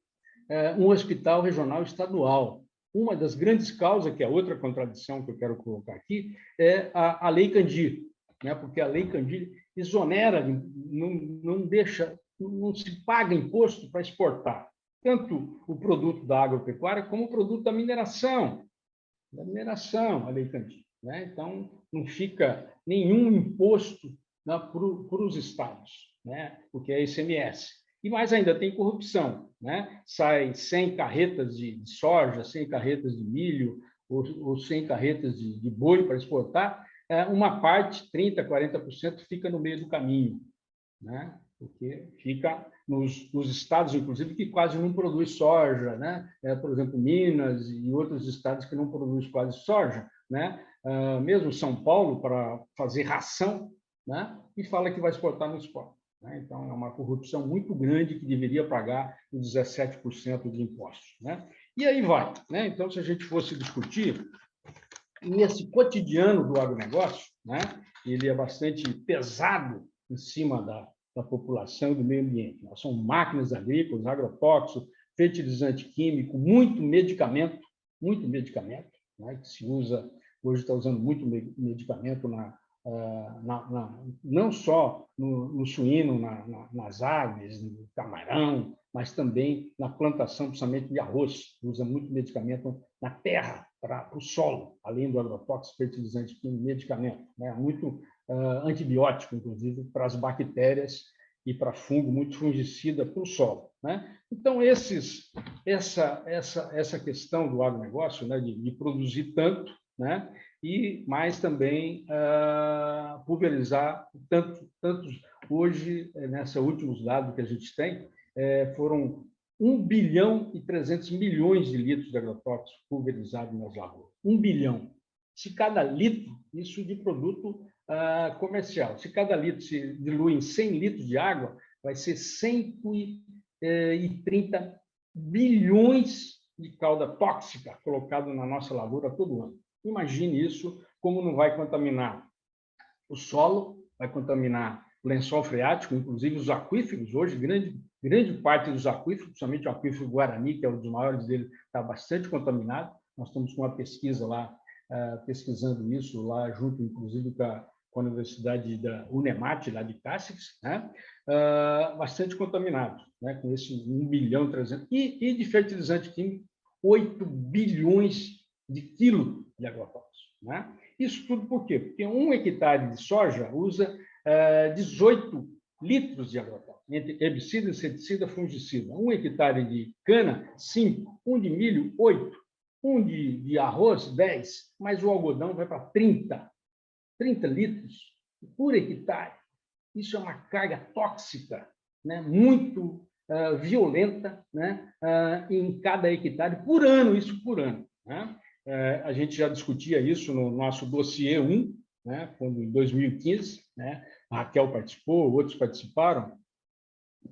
um hospital regional estadual. Uma das grandes causas, que é outra contradição que eu quero colocar aqui, é a Lei Candir, né? Porque a Lei Candir exonera, não deixa, não se paga imposto para exportar tanto o produto da agropecuária como o produto da mineração, a Lei Candir, né? Então, não fica nenhum imposto, né, para os estados, né? Porque é ICMS. E mais ainda, tem corrupção, né? Sai 100 carretas de soja, 100 carretas de milho, ou 100 carretas de boi para exportar, uma parte, 30%, 40%, fica no meio do caminho, né? Porque fica nos estados, inclusive, que quase não produz soja, né? Por exemplo, Minas e outros estados que não produzem quase soja, né? Mesmo São Paulo, para fazer ração, né? E fala que vai exportar, não exporta, né? Então, é uma corrupção muito grande que deveria pagar os 17% de impostos, né? E aí vai, né? Então, se a gente fosse discutir, nesse cotidiano do agronegócio, né? Ele é bastante pesado em cima da população e do meio ambiente. São máquinas agrícolas, agrotóxicos, fertilizante químico, muito medicamento, né? Que se usa, hoje está usando muito medicamento não só no suíno, nas aves, no camarão, mas também na plantação, principalmente de arroz. Usa muito medicamento na terra, para o solo, além do agrotóxico, fertilizante químico, medicamento, né? antibiótico, inclusive, para as bactérias e para fungo, muito fungicida para o solo, né? Então, essa questão do agronegócio, né, de produzir tanto, né, e mais também pulverizar tantos. Hoje, nessa últimos dados que a gente tem, foram 1 bilhão e 300 milhões de litros de agrotóxicos pulverizados nas lavouras. 1 bilhão. Se cada litro, isso de produto comercial, se cada litro se dilui em 100 litros de água, vai ser 130 bilhões de cauda tóxica colocado na nossa lavoura todo ano. Imagine isso, como não vai contaminar o solo, vai contaminar o lençol freático, inclusive os aquíferos. Hoje, grande parte dos aquíferos, principalmente o aquífero Guarani, que é um dos maiores dele, está bastante contaminado. Nós estamos com uma pesquisa lá, pesquisando isso, lá junto, inclusive, com a Universidade da Unemat, lá de Cáceres, né? Bastante contaminado, né? Com esse 1 bilhão e 300. E de fertilizante químico, 8 bilhões de quilos de agrotóxicos, né? Isso tudo por quê? Porque 1 hectare de soja usa 18 litros de agrotóxico, entre herbicida, inseticida, fungicida. 1 hectare de cana, 5. 1 de milho, 8. 1 de arroz, 10. Mas o algodão vai para 30 litros por hectare. Isso é uma carga tóxica, né, muito violenta, né, em cada hectare, por ano, isso por ano, né? A gente já discutia isso no nosso dossiê 1, né, quando, em 2015, né, a Raquel participou, outros participaram,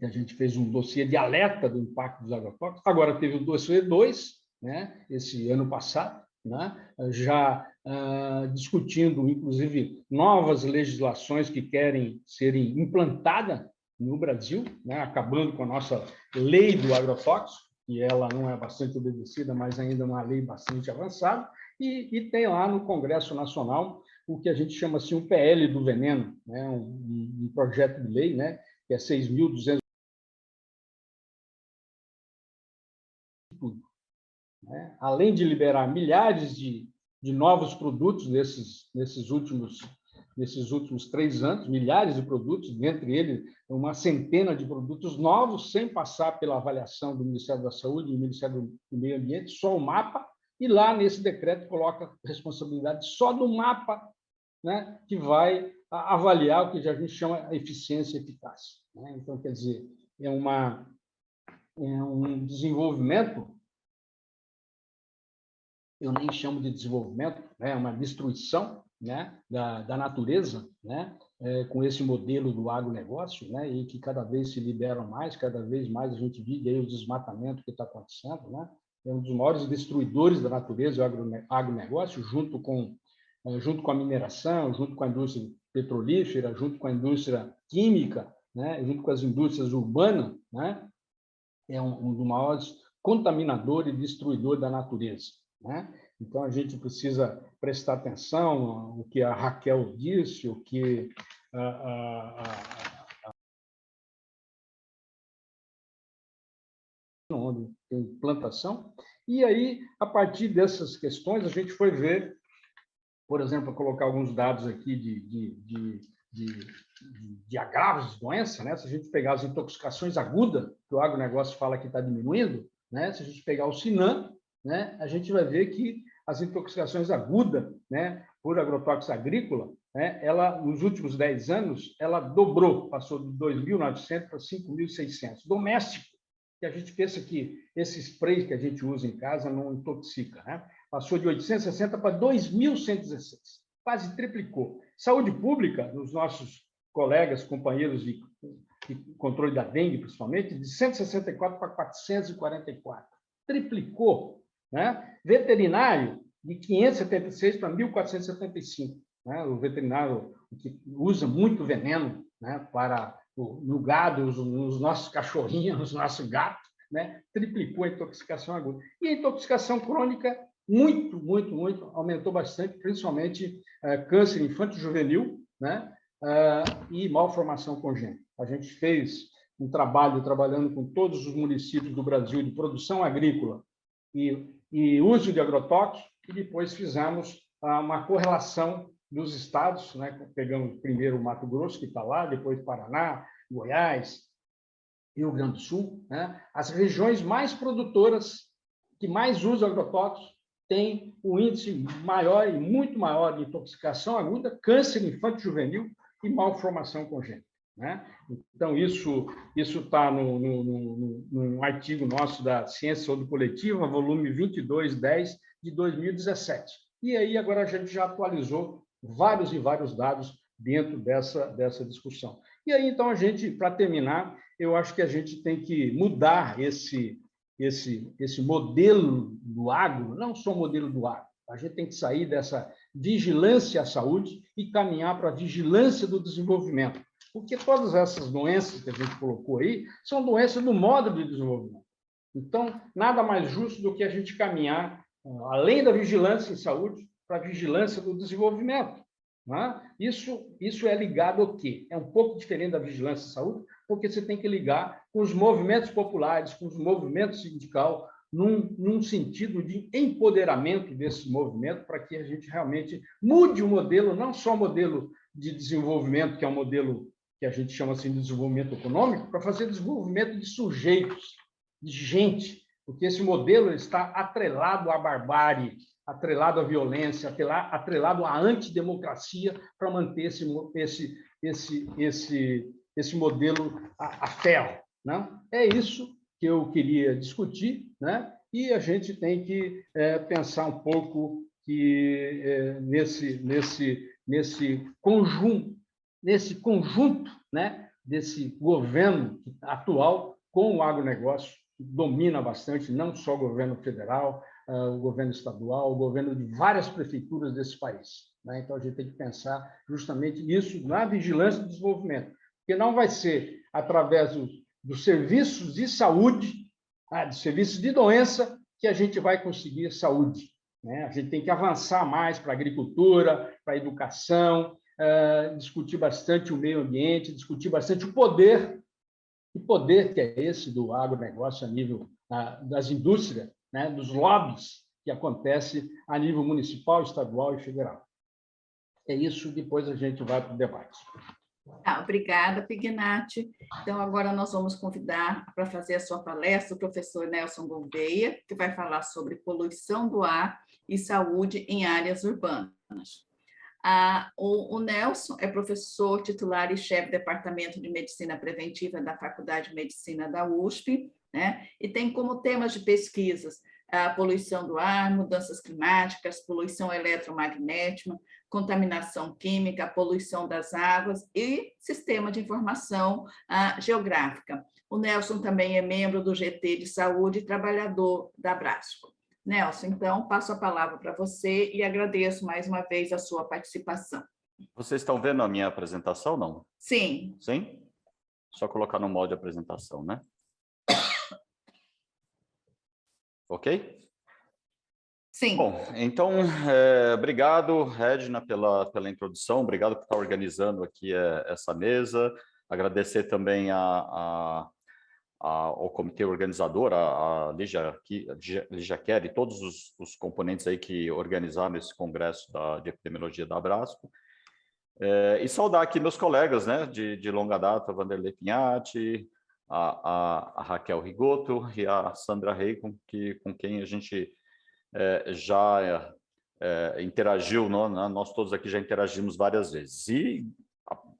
a gente fez um dossiê de alerta do impacto dos agrotóxicos. Agora teve o dossiê 2, né, esse ano passado, né, já discutindo, inclusive, novas legislações que querem serem implantadas no Brasil, né, acabando com a nossa lei do agrotóxico, que ela não é bastante obedecida, mas ainda é uma lei bastante avançada, e tem lá no Congresso Nacional o que a gente chama assim, um PL do veneno, né, um projeto de lei, né, que é 6.200, né, além de liberar milhares de novos produtos nesses últimos 3 anos, milhares de produtos, dentre eles uma centena de produtos novos, sem passar pela avaliação do Ministério da Saúde e do Ministério do Meio Ambiente, só o mapa, e lá nesse decreto coloca responsabilidade só do mapa, né, que vai avaliar o que a gente chama eficiência e eficácia, né? Então, quer dizer, é um desenvolvimento, eu nem chamo de desenvolvimento, né, é uma destruição, né, da natureza, né, com esse modelo do agronegócio, né, e que cada vez se liberam mais, cada vez mais a gente vive aí o desmatamento que está acontecendo, né, é um dos maiores destruidores da natureza, o agronegócio, junto com a mineração, junto com a indústria petrolífera, junto com a indústria química, né, junto com as indústrias urbanas, né, é um dos maiores contaminadores e destruidor da natureza, né? Então, a gente precisa prestar atenção no que a Raquel disse, o que onde tem plantação, e aí, a partir dessas questões, a gente foi ver, por exemplo, colocar alguns dados aqui de agravos de doença, né? Se a gente pegar as intoxicações agudas, que o agronegócio fala que está diminuindo, né? Se a gente pegar o Sinan, né, a gente vai ver que as intoxicações agudas, né, por agrotóxico agrícola, né, ela, nos últimos 10 anos, ela dobrou, passou de 2.900 para 5.600. Doméstico, que a gente pensa que esse spray que a gente usa em casa não intoxica, né? Passou de 860 para 2.116, quase triplicou. Saúde pública, nos nossos colegas, companheiros de controle da dengue, principalmente, de 164 para 444, triplicou, né? Veterinário, de 576 para 1.475. Né? O veterinário que usa muito veneno, né, para no gado, nos nossos cachorrinhos, nos nossos gatos, né, triplicou a intoxicação aguda. E a intoxicação crônica, muito, aumentou bastante, principalmente câncer infanto-juvenil, né, e malformação congênita. A gente fez um trabalho trabalhando com todos os municípios do Brasil de produção agrícola e uso de agrotóxicos, e depois fizemos uma correlação dos estados, né? Pegamos primeiro o Mato Grosso, que está lá, depois Paraná, Goiás, Rio Grande do Sul, né? As regiões mais produtoras, que mais usam agrotóxicos, têm um índice maior e muito maior de intoxicação aguda, câncer infanto-juvenil e malformação congênita, né? Então, isso está num artigo nosso da Ciência e Saúde Coletiva, volume 2210, de 2017. E aí, agora, a gente já atualizou vários e vários dados dentro dessa discussão. E aí, então, a gente, para terminar, eu acho que a gente tem que mudar esse modelo do agro, não só o modelo do agro. A gente tem que sair dessa vigilância à saúde e caminhar para a vigilância do desenvolvimento. Porque todas essas doenças que a gente colocou aí são doenças do modo de desenvolvimento. Então, nada mais justo do que a gente caminhar, além da vigilância em saúde, para a vigilância do desenvolvimento. Né? Isso é ligado ao quê? É um pouco diferente da vigilância em saúde, porque você tem que ligar com os movimentos populares, com os movimentos sindical, num sentido de empoderamento desse movimento, para que a gente realmente mude o modelo, não só o modelo de desenvolvimento, que é um modelo que a gente chama assim de desenvolvimento econômico, para fazer desenvolvimento de sujeitos, de gente, porque esse modelo está atrelado à barbárie, atrelado à violência, atrelado à antidemocracia, para manter esse modelo a ferro. Né? É isso que eu queria discutir, né? E a gente tem que pensar um pouco que nesse conjunto, né, desse governo atual com o agronegócio, que domina bastante, não só o governo federal, o governo estadual, o governo de várias prefeituras desse país. Né? Então, a gente tem que pensar justamente isso na vigilância do desenvolvimento, porque não vai ser através dos serviços de saúde, dos serviços de doença, que a gente vai conseguir saúde. Né? A gente tem que avançar mais para a agricultura, para a educação, discutir bastante o meio ambiente, discutir bastante o poder que é esse do agronegócio a nível das indústrias, né, dos lobbies que acontece a nível municipal, estadual e federal. É isso, depois a gente vai para o debate. Obrigada, Pignatti. Então, agora nós vamos convidar para fazer a sua palestra o professor Nelson Gouveia, que vai falar sobre poluição do ar e saúde em áreas urbanas. O Nelson é professor titular e chefe do Departamento de Medicina Preventiva da Faculdade de Medicina da USP, né? E tem como temas de pesquisas a poluição do ar, mudanças climáticas, poluição eletromagnética, contaminação química, poluição das águas e sistema de informação geográfica. O Nelson também é membro do GT de Saúde e trabalhador da Abrasco. Nelson, então, passo a palavra para você e agradeço mais uma vez a sua participação. Vocês estão vendo a minha apresentação, não? Sim. Sim? Só colocar no modo de apresentação, né? Ok? Sim. Bom, então, obrigado, Edna, pela introdução, obrigado por estar organizando aqui essa mesa, agradecer também ao comitê organizador, a Lígia Kerr e todos os componentes aí que organizaram esse congresso de epidemiologia da Abrasco, e saudar aqui meus colegas, né, de longa data, Vanderlei Pignatti, a Raquel Rigoto e a Sandra Rey, com quem a gente já interagiu, nós todos aqui já interagimos várias vezes. E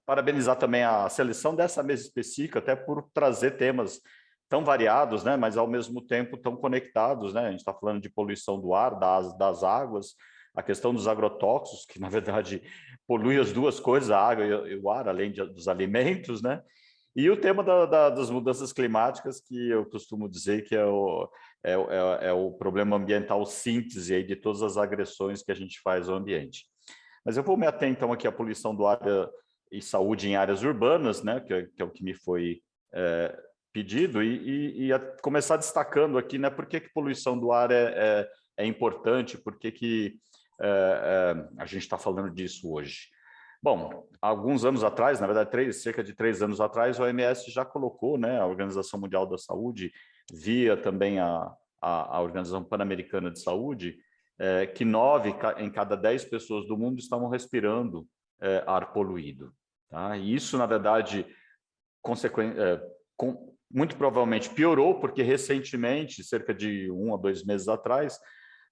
parabenizar também a seleção dessa mesa específica, até por trazer temas tão variados, né, mas ao mesmo tempo tão conectados, né? A gente está falando de poluição do ar, das águas, a questão dos agrotóxicos, que na verdade poluem as duas coisas, a água e o ar, além dos alimentos, né? E o tema das mudanças climáticas, que eu costumo dizer que é o problema ambiental síntese aí de todas as agressões que a gente faz ao ambiente. Mas eu vou me ater então aqui à poluição do ar e saúde em áreas urbanas, né, que é o que me foi pedido, e começar destacando aqui, né, por que poluição do ar é importante, por que a gente está falando disso hoje. Bom, alguns anos atrás, na verdade, cerca de 3 anos atrás, a OMS já colocou, né, a Organização Mundial da Saúde, via também a Organização Pan-Americana de Saúde, que 9 em cada 10 pessoas do mundo estavam respirando ar poluído. Tá? E isso, na verdade, muito provavelmente piorou, porque recentemente, cerca de 1 a 2 meses atrás,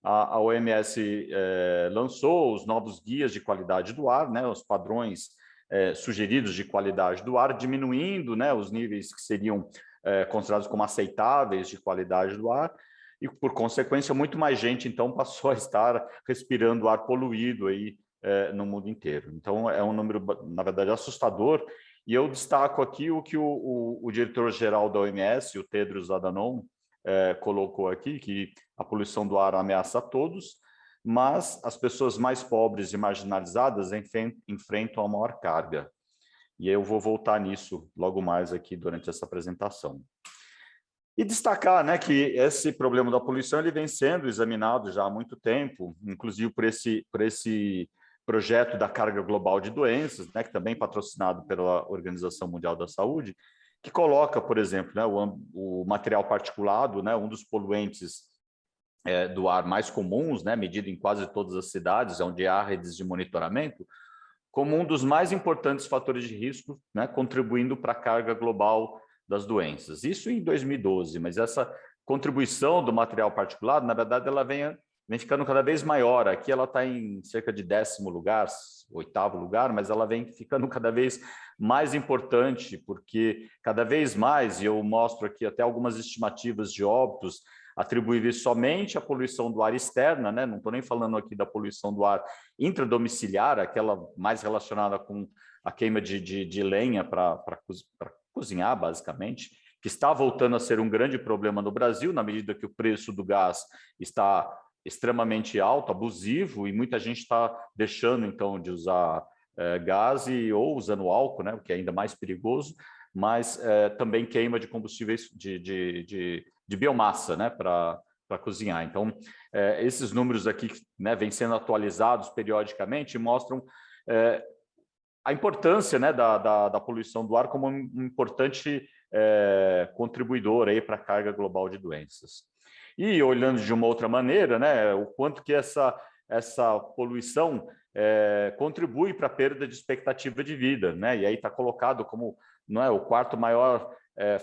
a OMS lançou os novos guias de qualidade do ar, né, os padrões sugeridos de qualidade do ar, diminuindo, né, os níveis que seriam considerados como aceitáveis de qualidade do ar, e, por consequência, muito mais gente, então, passou a estar respirando ar poluído aí, no mundo inteiro. Então, é um número, na verdade, assustador. E eu destaco aqui o que o diretor-geral da OMS, o Tedros Adhanom, colocou aqui, que a poluição do ar ameaça a todos, mas as pessoas mais pobres e marginalizadas enfrentam a maior carga. E eu vou voltar nisso logo mais aqui durante essa apresentação. E destacar, né, que esse problema da poluição ele vem sendo examinado já há muito tempo, inclusive por esse projeto da carga global de doenças, né, que também é patrocinado pela Organização Mundial da Saúde, que coloca, por exemplo, né, o material particulado, né, um dos poluentes do ar mais comuns, né, medido em quase todas as cidades, onde há redes de monitoramento, como um dos mais importantes fatores de risco, né, contribuindo para a carga global das doenças. Isso em 2012, mas essa contribuição do material particulado, na verdade, ela vem ficando cada vez maior. Aqui ela está em cerca de 10º lugar, 8º lugar, mas ela vem ficando cada vez mais importante, porque cada vez mais, e eu mostro aqui até algumas estimativas de óbitos atribuíveis somente à poluição do ar externa, né? Não estou nem falando aqui da poluição do ar intradomiciliar, aquela mais relacionada com a queima de lenha para cozinhar, basicamente, que está voltando a ser um grande problema no Brasil, na medida que o preço do gás está extremamente alto, abusivo, e muita gente está deixando, então, de usar gás ou usando álcool, né, o que é ainda mais perigoso, mas também queima de combustíveis de biomassa, né, para cozinhar. Então, esses números aqui, né, vêm sendo atualizados periodicamente e mostram a importância, né, da poluição do ar como um importante contribuidor para a carga global de doenças. E olhando de uma outra maneira, né, o quanto que essa poluição contribui para a perda de expectativa de vida, né? E aí está colocado como, não é, o quarto maior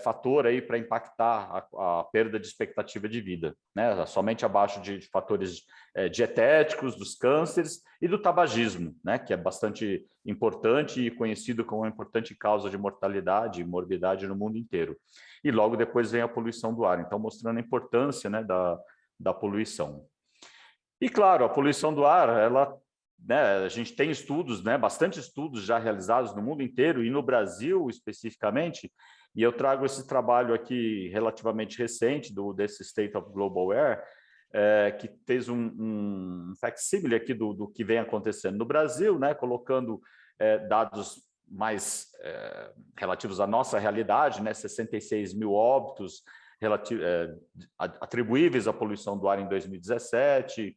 fator aí para impactar a perda de expectativa de vida, né? Somente abaixo de fatores dietéticos, dos cânceres e do tabagismo, né? Que é bastante importante e conhecido como uma importante causa de mortalidade e morbidade no mundo inteiro. E logo depois vem a poluição do ar, então mostrando a importância, né, da poluição. E claro, a poluição do ar, ela, né, a gente tem estudos, né, bastante estudos já realizados no mundo inteiro e no Brasil especificamente, e eu trago esse trabalho aqui relativamente recente desse State of Global Air, que fez um facsímile aqui do que vem acontecendo no Brasil, né, colocando dados mais relativos à nossa realidade, né, 66 mil óbitos atribuíveis à poluição do ar em 2017,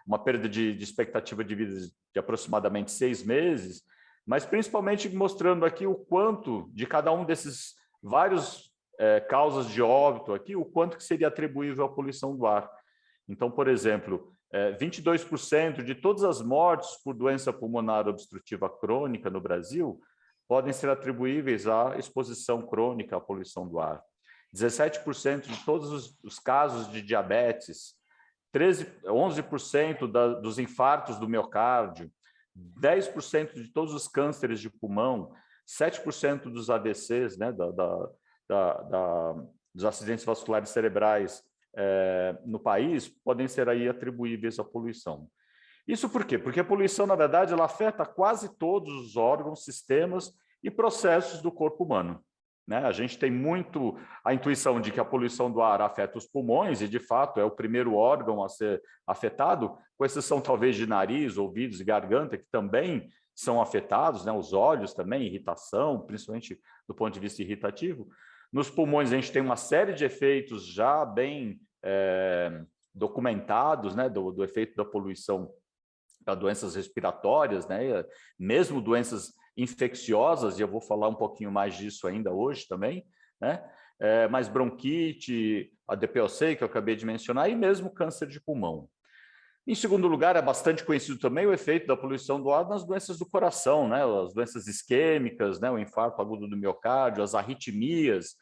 uma perda de expectativa de vida de aproximadamente 6 meses, mas principalmente mostrando aqui o quanto de cada um desses vários causas de óbito aqui, o quanto que seria atribuível à poluição do ar. Então, por exemplo, 22% de todas as mortes por doença pulmonar obstrutiva crônica no Brasil podem ser atribuíveis à exposição crônica à poluição do ar. 17% de todos os casos de diabetes, 11% dos infartos do miocárdio, 10% de todos os cânceres de pulmão, 7% dos AVCs, né, dos acidentes vasculares cerebrais no país, podem ser aí atribuíveis à poluição. Isso por quê? Porque a poluição, na verdade, ela afeta quase todos os órgãos, sistemas e processos do corpo humano, né? A gente tem muito a intuição de que a poluição do ar afeta os pulmões, e, de fato, é o primeiro órgão a ser afetado, com exceção, talvez, de nariz, ouvidos e garganta, que também são afetados, né? Os olhos também, irritação, principalmente do ponto de vista irritativo. Nos pulmões, a gente tem uma série de efeitos já bem documentados, né? Do efeito da poluição para doenças respiratórias, né? Mesmo doenças infecciosas, e eu vou falar um pouquinho mais disso ainda hoje também, né? Mas bronquite, a DPOC, que eu acabei de mencionar, e mesmo câncer de pulmão. Em segundo lugar, é bastante conhecido também o efeito da poluição do ar nas doenças do coração, né? As doenças isquêmicas, né? O infarto agudo do miocárdio, as arritmias,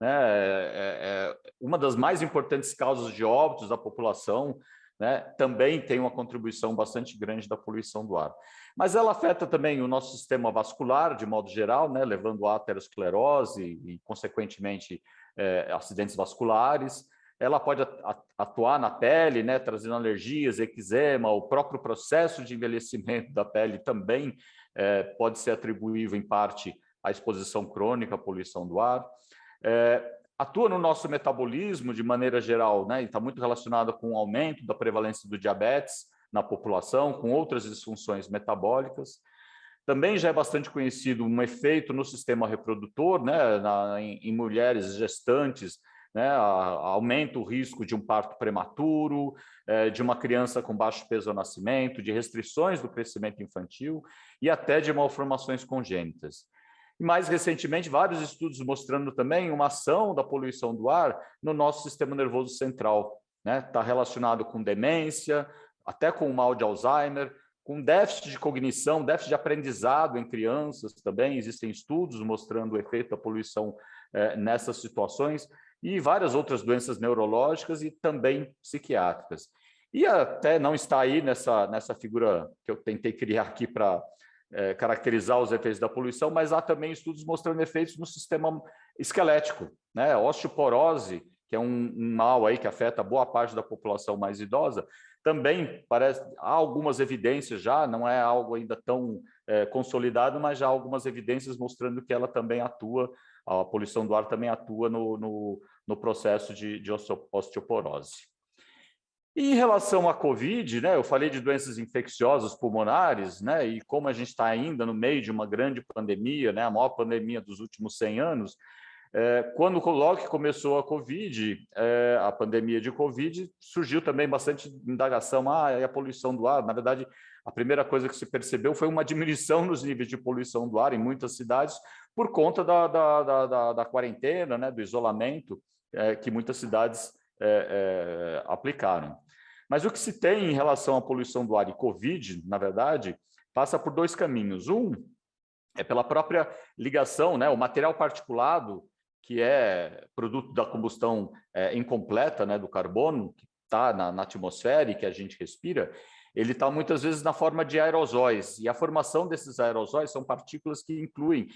né? Uma das mais importantes causas de óbitos da população, né? Também tem uma contribuição bastante grande da poluição do ar. Mas ela afeta também o nosso sistema vascular, de modo geral, né? Levando à aterosclerose e, consequentemente, acidentes vasculares. Ela pode atuar na pele, né, trazendo alergias, eczema, o próprio processo de envelhecimento da pele também pode ser atribuível, em parte, à exposição crônica à poluição do ar. Atua no nosso metabolismo, de maneira geral, né, e está muito relacionada com o aumento da prevalência do diabetes na população, com outras disfunções metabólicas. Também já é bastante conhecido um efeito no sistema reprodutor, né, em mulheres gestantes, né, aumenta o risco de um parto prematuro, de uma criança com baixo peso ao nascimento, de restrições do crescimento infantil e até de malformações congênitas. E mais recentemente, vários estudos mostrando também uma ação da poluição do ar no nosso sistema nervoso central, né? Está relacionado com demência, até com o mal de Alzheimer, com déficit de cognição, déficit de aprendizado em crianças também. Existem estudos mostrando o efeito da poluição nessas situações, e várias outras doenças neurológicas e também psiquiátricas. E até não está aí nessa figura que eu tentei criar aqui para caracterizar os efeitos da poluição, mas há também estudos mostrando efeitos no sistema esquelético, né? Osteoporose, que é um mal aí que afeta boa parte da população mais idosa, também há algumas evidências já, não é algo ainda tão consolidado, mas já há algumas evidências mostrando que ela também atua, a poluição do ar também atua no processo de osteoporose. E em relação à Covid, né, eu falei de doenças infecciosas pulmonares, né, e como a gente está ainda no meio de uma grande pandemia, né, a maior pandemia dos últimos 100 anos, quando logo que começou a Covid, a pandemia de Covid, surgiu também bastante indagação, e a poluição do ar. Na verdade, a primeira coisa que se percebeu foi uma diminuição nos níveis de poluição do ar em muitas cidades, por conta da quarentena, né, do isolamento que muitas cidades aplicaram. Mas o que se tem em relação à poluição do ar e Covid, na verdade, passa por dois caminhos. Um é pela própria ligação, né, o material particulado, que é produto da combustão incompleta, né, do carbono, que está na atmosfera e que a gente respira, ele está muitas vezes na forma de aerosóis, e a formação desses aerosóis são partículas que incluem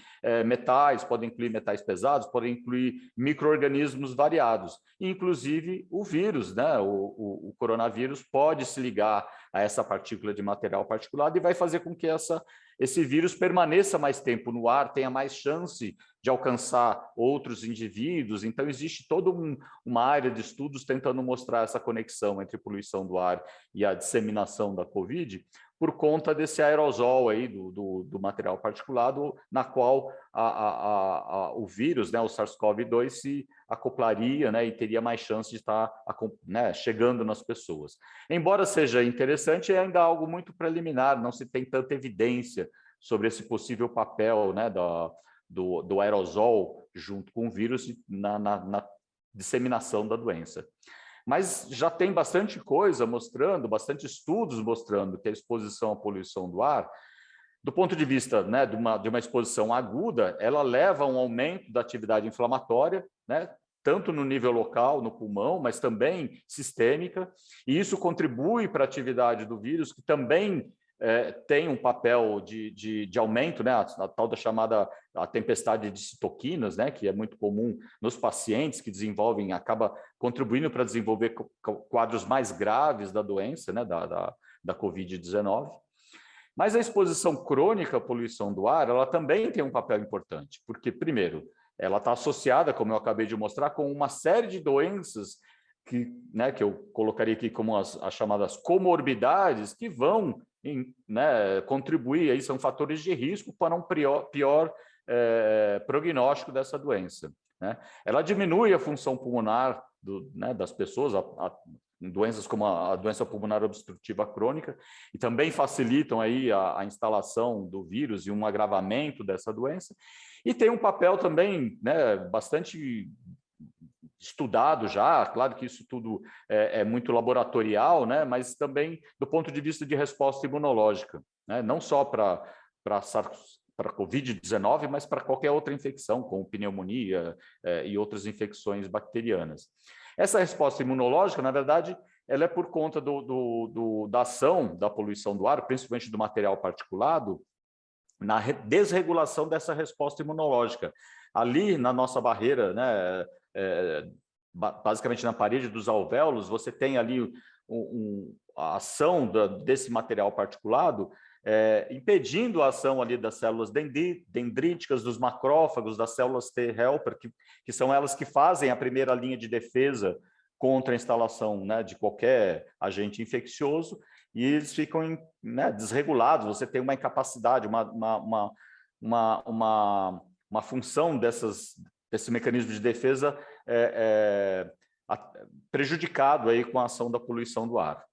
metais, podem incluir metais pesados, podem incluir micro-organismos variados, inclusive o vírus, né? O coronavírus pode se ligar a essa partícula de material particulado e vai fazer com que esse vírus permaneça mais tempo no ar, tenha mais chance de alcançar outros indivíduos. Então, existe toda uma área de estudos tentando mostrar essa conexão entre poluição do ar e a disseminação da Covid, por conta desse aerosol aí do material particulado, na qual o vírus, né, o SARS-CoV-2, se acoplaria, né, e teria mais chance de estar, né, chegando nas pessoas. Embora seja interessante, é ainda algo muito preliminar, não se tem tanta evidência sobre esse possível papel, né, do aerosol junto com o vírus na disseminação da doença. Mas já tem bastante coisa mostrando, bastante estudos mostrando que a exposição à poluição do ar, do ponto de vista, né, de uma exposição aguda, ela leva a um aumento da atividade inflamatória, né, tanto no nível local, no pulmão, mas também sistêmica, e isso contribui para a atividade do vírus, que também tem um papel de aumento, né, a tal da chamada a tempestade de citoquinas, né, que é muito comum nos pacientes que desenvolvem, acaba contribuindo para desenvolver quadros mais graves da doença, né, da Covid-19. Mas a exposição crônica à poluição do ar, ela também tem um papel importante, porque, primeiro, ela está associada, como eu acabei de mostrar, com uma série de doenças que eu colocaria aqui como as chamadas comorbidades, que vão contribuir, aí são fatores de risco para um pior prognóstico dessa doença, né? Ela diminui a função pulmonar das pessoas, doenças como a doença pulmonar obstrutiva crônica, e também facilitam aí a instalação do vírus e um agravamento dessa doença, e tem um papel também, né, bastante estudado já, claro que isso tudo é muito laboratorial, né? Mas também do ponto de vista de resposta imunológica, né? Não só para Covid-19, mas para qualquer outra infecção, como pneumonia e outras infecções bacterianas. Essa resposta imunológica, na verdade, ela é por conta da ação da poluição do ar, principalmente do material particulado, na desregulação dessa resposta imunológica. Ali, na nossa barreira, né, basicamente na parede dos alvéolos, você tem ali a ação desse material particulado, impedindo a ação ali das células dendríticas, dos macrófagos, das células T helper, que são elas que fazem a primeira linha de defesa contra a instalação, né, de qualquer agente infeccioso, e eles ficam, né, desregulados. Você tem uma incapacidade, uma função desse mecanismo de defesa prejudicado aí com a ação da poluição do ar.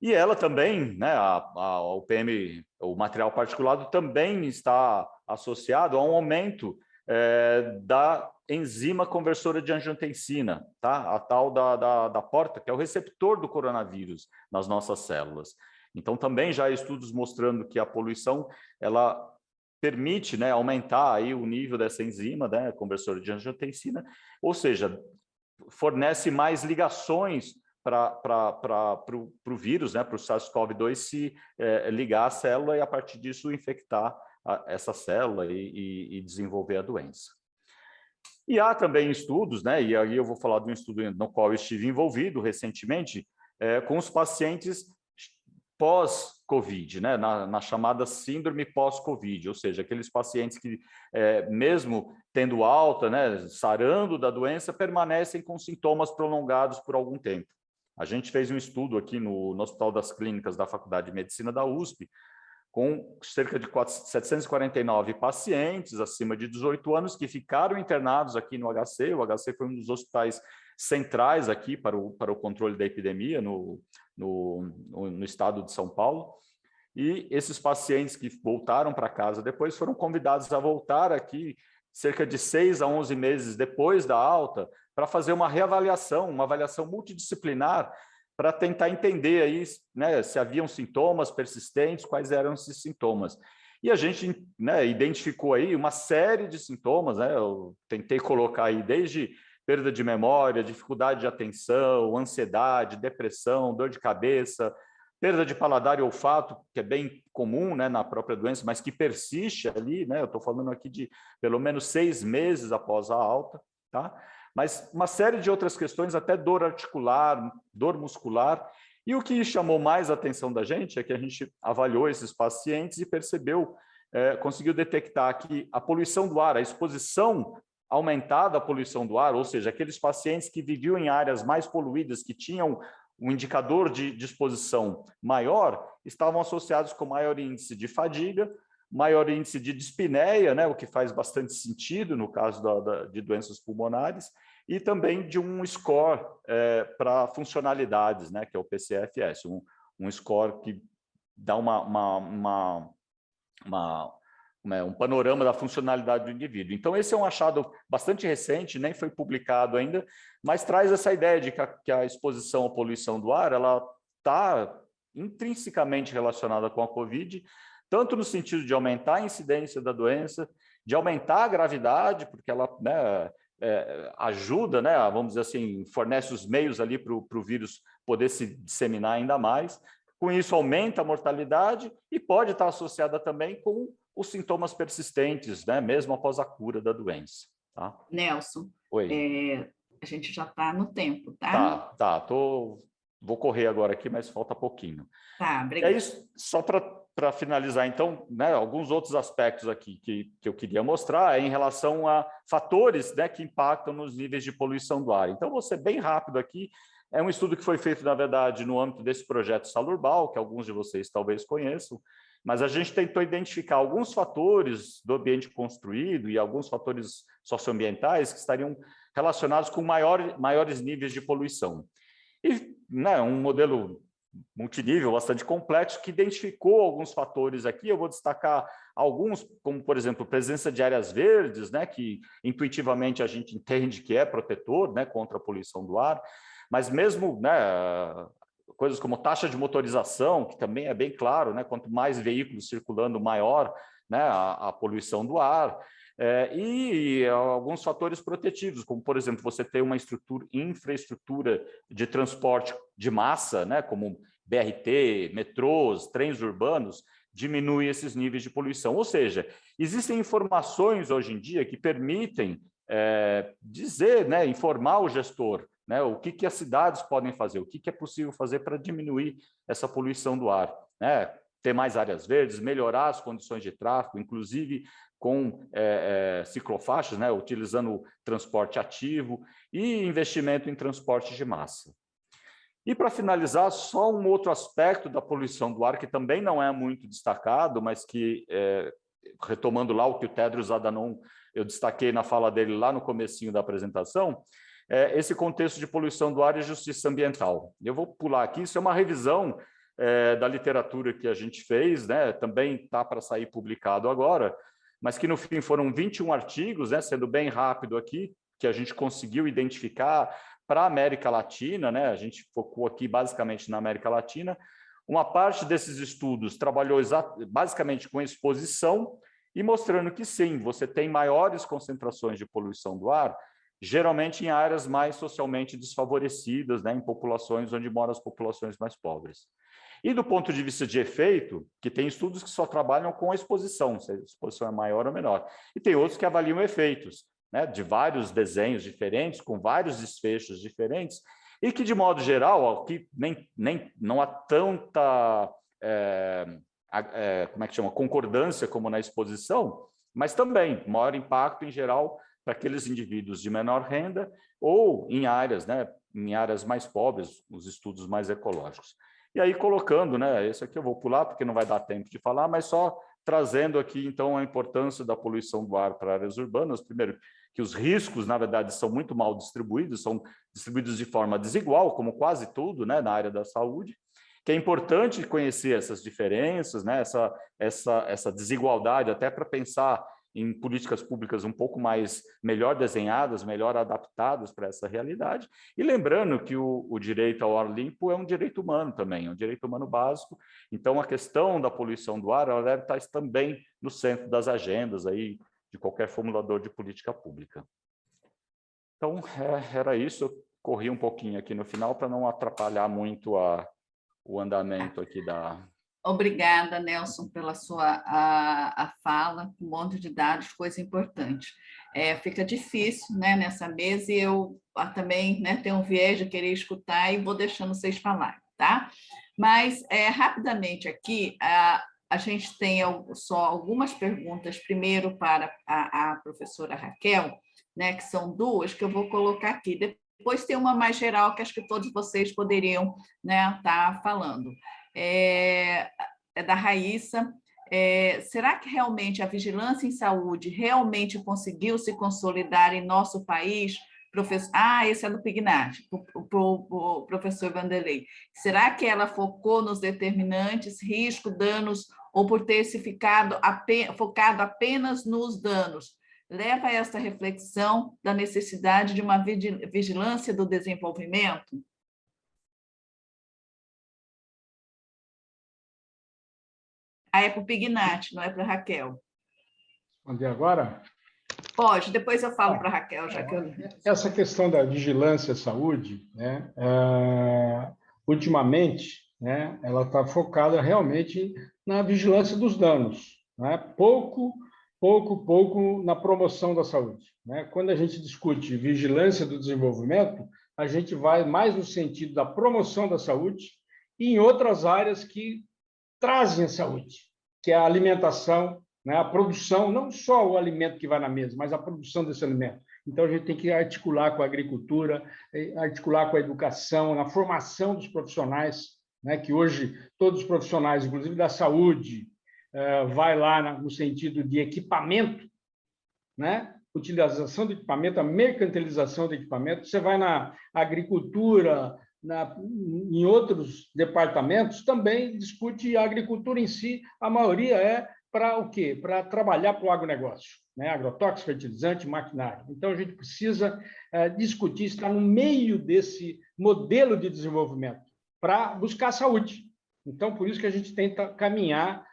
E ela também, né, o PM, o material particulado, também está associado a um aumento da enzima conversora de angiotensina, tá? A tal da porta, que é o receptor do coronavírus nas nossas células. Então, também já há estudos mostrando que a poluição, ela permite, né, aumentar aí o nível dessa enzima, né, conversora de angiotensina, ou seja, fornece mais ligações para o vírus, né, para o SARS-CoV-2 se ligar à célula e, a partir disso, infectar essa célula e desenvolver a doença. E há também estudos, né, e aí eu vou falar de um estudo no qual eu estive envolvido recentemente, com os pacientes pós-Covid, né, na chamada síndrome pós-Covid, ou seja, aqueles pacientes que, mesmo tendo alta, né, sarando da doença, permanecem com sintomas prolongados por algum tempo. A gente fez um estudo aqui no Hospital das Clínicas da Faculdade de Medicina da USP, com cerca de 749 pacientes acima de 18 anos que ficaram internados aqui no HC. O HC foi um dos hospitais centrais aqui para o controle da epidemia no estado de São Paulo. E esses pacientes que voltaram para casa depois foram convidados a voltar aqui cerca de 6 a 11 meses depois da alta para fazer uma reavaliação, uma avaliação multidisciplinar, para tentar entender aí, né, se haviam sintomas persistentes, quais eram esses sintomas. E a gente, né, identificou aí uma série de sintomas, né, eu tentei colocar aí desde perda de memória, dificuldade de atenção, ansiedade, depressão, dor de cabeça, perda de paladar e olfato, que é bem comum, né, na própria doença, mas que persiste ali, né, eu estou falando aqui de pelo menos 6 meses após a alta, tá? Mas uma série de outras questões, até dor articular, dor muscular. E o que chamou mais a atenção da gente é que a gente avaliou esses pacientes e percebeu, conseguiu detectar que a poluição do ar, a exposição aumentada à poluição do ar, ou seja, aqueles pacientes que viviam em áreas mais poluídas, que tinham um indicador de exposição maior, estavam associados com maior índice de fadiga, maior índice de dispneia, né, o que faz bastante sentido no caso de doenças pulmonares, e também de um score para funcionalidades, né, que é o PCFS, um score que dá um panorama da funcionalidade do indivíduo. Então, esse é um achado bastante recente, nem foi publicado ainda, mas traz essa ideia de que a exposição à poluição do ar, ela está intrinsecamente relacionada com a Covid, tanto no sentido de aumentar a incidência da doença, de aumentar a gravidade, porque ela, né, ajuda, né, vamos dizer assim, fornece os meios ali para o vírus poder se disseminar ainda mais. Com isso, aumenta a mortalidade e pode estar associada também com os sintomas persistentes, né, mesmo após a cura da doença. Tá? Nelson, Oi. A gente já está no tempo, tá? Tá. Vou correr agora aqui, mas falta pouquinho. Tá, obrigada. É isso, só para finalizar, então, né, alguns outros aspectos aqui que eu queria mostrar em relação a fatores, né, que impactam nos níveis de poluição do ar. Então, vou ser bem rápido aqui. É um estudo que foi feito, na verdade, no âmbito desse projeto Salurbal, que alguns de vocês talvez conheçam, mas a gente tentou identificar alguns fatores do ambiente construído e alguns fatores socioambientais que estariam relacionados com maiores níveis de poluição. E, né, um modelo multinível, bastante complexo, que identificou alguns fatores aqui. Eu vou destacar alguns, como, por exemplo, presença de áreas verdes, né, que intuitivamente a gente entende que é protetor, né, contra a poluição do ar, mas mesmo, né, coisas como taxa de motorização, que também é bem claro, né, quanto mais veículos circulando, maior, né, a poluição do ar. E alguns fatores protetivos, como, por exemplo, você ter uma infraestrutura de transporte de massa, né, como BRT, metrôs, trens urbanos, diminui esses níveis de poluição. Ou seja, existem informações hoje em dia que permitem dizer, né, informar o gestor, né, o que as cidades podem fazer, o que é possível fazer para diminuir essa poluição do ar, né? Ter mais áreas verdes, melhorar as condições de tráfego, inclusive com ciclofaixas, né, utilizando transporte ativo e investimento em transporte de massa. E, para finalizar, só um outro aspecto da poluição do ar, que também não é muito destacado, mas que, retomando lá o que o Tedros Adhanom, eu destaquei na fala dele lá no comecinho da apresentação, esse contexto de poluição do ar e justiça ambiental. Eu vou pular aqui, isso é uma revisão da literatura que a gente fez, né? Também está para sair publicado agora, mas que no fim foram 21 artigos, né? Sendo bem rápido aqui, que a gente conseguiu identificar para a América Latina, né? A gente focou aqui basicamente na América Latina. Uma parte desses estudos trabalhou basicamente com exposição e mostrando que sim, você tem maiores concentrações de poluição do ar, geralmente em áreas mais socialmente desfavorecidas, né? Em populações onde moram as populações mais pobres. E do ponto de vista de efeito, que tem estudos que só trabalham com a exposição, se a exposição é maior ou menor. E tem outros que avaliam efeitos, né, de vários desenhos diferentes, com vários desfechos diferentes, e que, de modo geral, aqui não há tanta como é que chama? Concordância como na exposição, mas também maior impacto, em geral, para aqueles indivíduos de menor renda ou em áreas, né, em áreas mais pobres, os estudos mais ecológicos. E aí, colocando, né, esse aqui eu vou pular, porque não vai dar tempo de falar, mas só trazendo aqui, então, a importância da poluição do ar para áreas urbanas. Primeiro, que os riscos, na verdade, são muito mal distribuídos, são distribuídos de forma desigual, como quase tudo, né, na área da saúde, que é importante conhecer essas diferenças, né, essa desigualdade, até para pensar em políticas públicas um pouco mais melhor desenhadas, melhor adaptadas para essa realidade. E lembrando que o direito ao ar limpo é um direito humano também, é um direito humano básico. Então, a questão da poluição do ar, ela deve estar também no centro das agendas aí de qualquer formulador de política pública. Então, era isso. Eu corri um pouquinho aqui no final para não atrapalhar muito o andamento aqui da... Obrigada, Nelson, pela sua a fala, um monte de dados, coisa importante. Fica difícil, né, nessa mesa, e eu também, né, tenho um viés de querer escutar e vou deixando vocês falarem, tá? Mas, rapidamente aqui, a gente tem só algumas perguntas, primeiro para a professora Raquel, né, que são duas, que eu vou colocar aqui. Depois tem uma mais geral, que acho que todos vocês poderiam, né, estar falando. É da Raíssa. Será que realmente a vigilância em saúde realmente conseguiu se consolidar em nosso país? Esse é do Pignat, o professor Vanderlei. Será que ela focou nos determinantes, risco, danos, ou por ter se focado apenas nos danos? Leva a esta reflexão da necessidade de uma vigilância do desenvolvimento? É para o Pignat, não é para a Raquel. Responder agora? Pode, depois eu falo para a Raquel, já que eu... Essa questão da vigilância à saúde, né, ultimamente, né, ela está focada realmente na vigilância dos danos, né, pouco na promoção da saúde, né? Quando a gente discute vigilância do desenvolvimento, a gente vai mais no sentido da promoção da saúde e em outras áreas que trazem a saúde, que é a alimentação, né? A produção, não só o alimento que vai na mesa, mas a produção desse alimento. Então, a gente tem que articular com a agricultura, articular com a educação, na formação dos profissionais, né? Que hoje todos os profissionais, inclusive da saúde, vai lá no sentido de equipamento, né? Utilização do equipamento, a mercantilização do equipamento. Você vai na agricultura, em outros departamentos, também discute a agricultura em si, a maioria é para o quê? Para trabalhar para o agronegócio, né? Agrotóxico, fertilizante, maquinário. Então, a gente precisa discutir, estar no meio desse modelo de desenvolvimento para buscar a saúde. Então, por isso que a gente tenta caminhar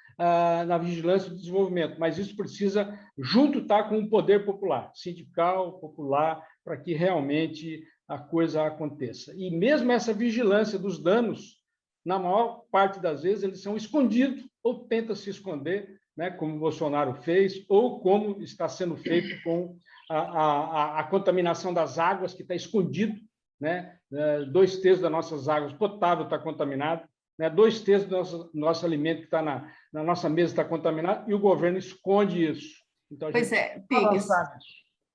na vigilância do desenvolvimento, mas isso precisa junto estar com o poder popular, sindical, popular, para que realmente a coisa aconteça. E mesmo essa vigilância dos danos, na maior parte das vezes, eles são escondidos ou tenta se esconder, né, como o Bolsonaro fez, ou como está sendo feito com a contaminação das águas, que está escondido, né? 2/3 das nossas águas potáveis está contaminado, né? 2/3 do nosso alimento que está na nossa mesa está contaminado, e o governo esconde isso. Então, Pois é, Pigues,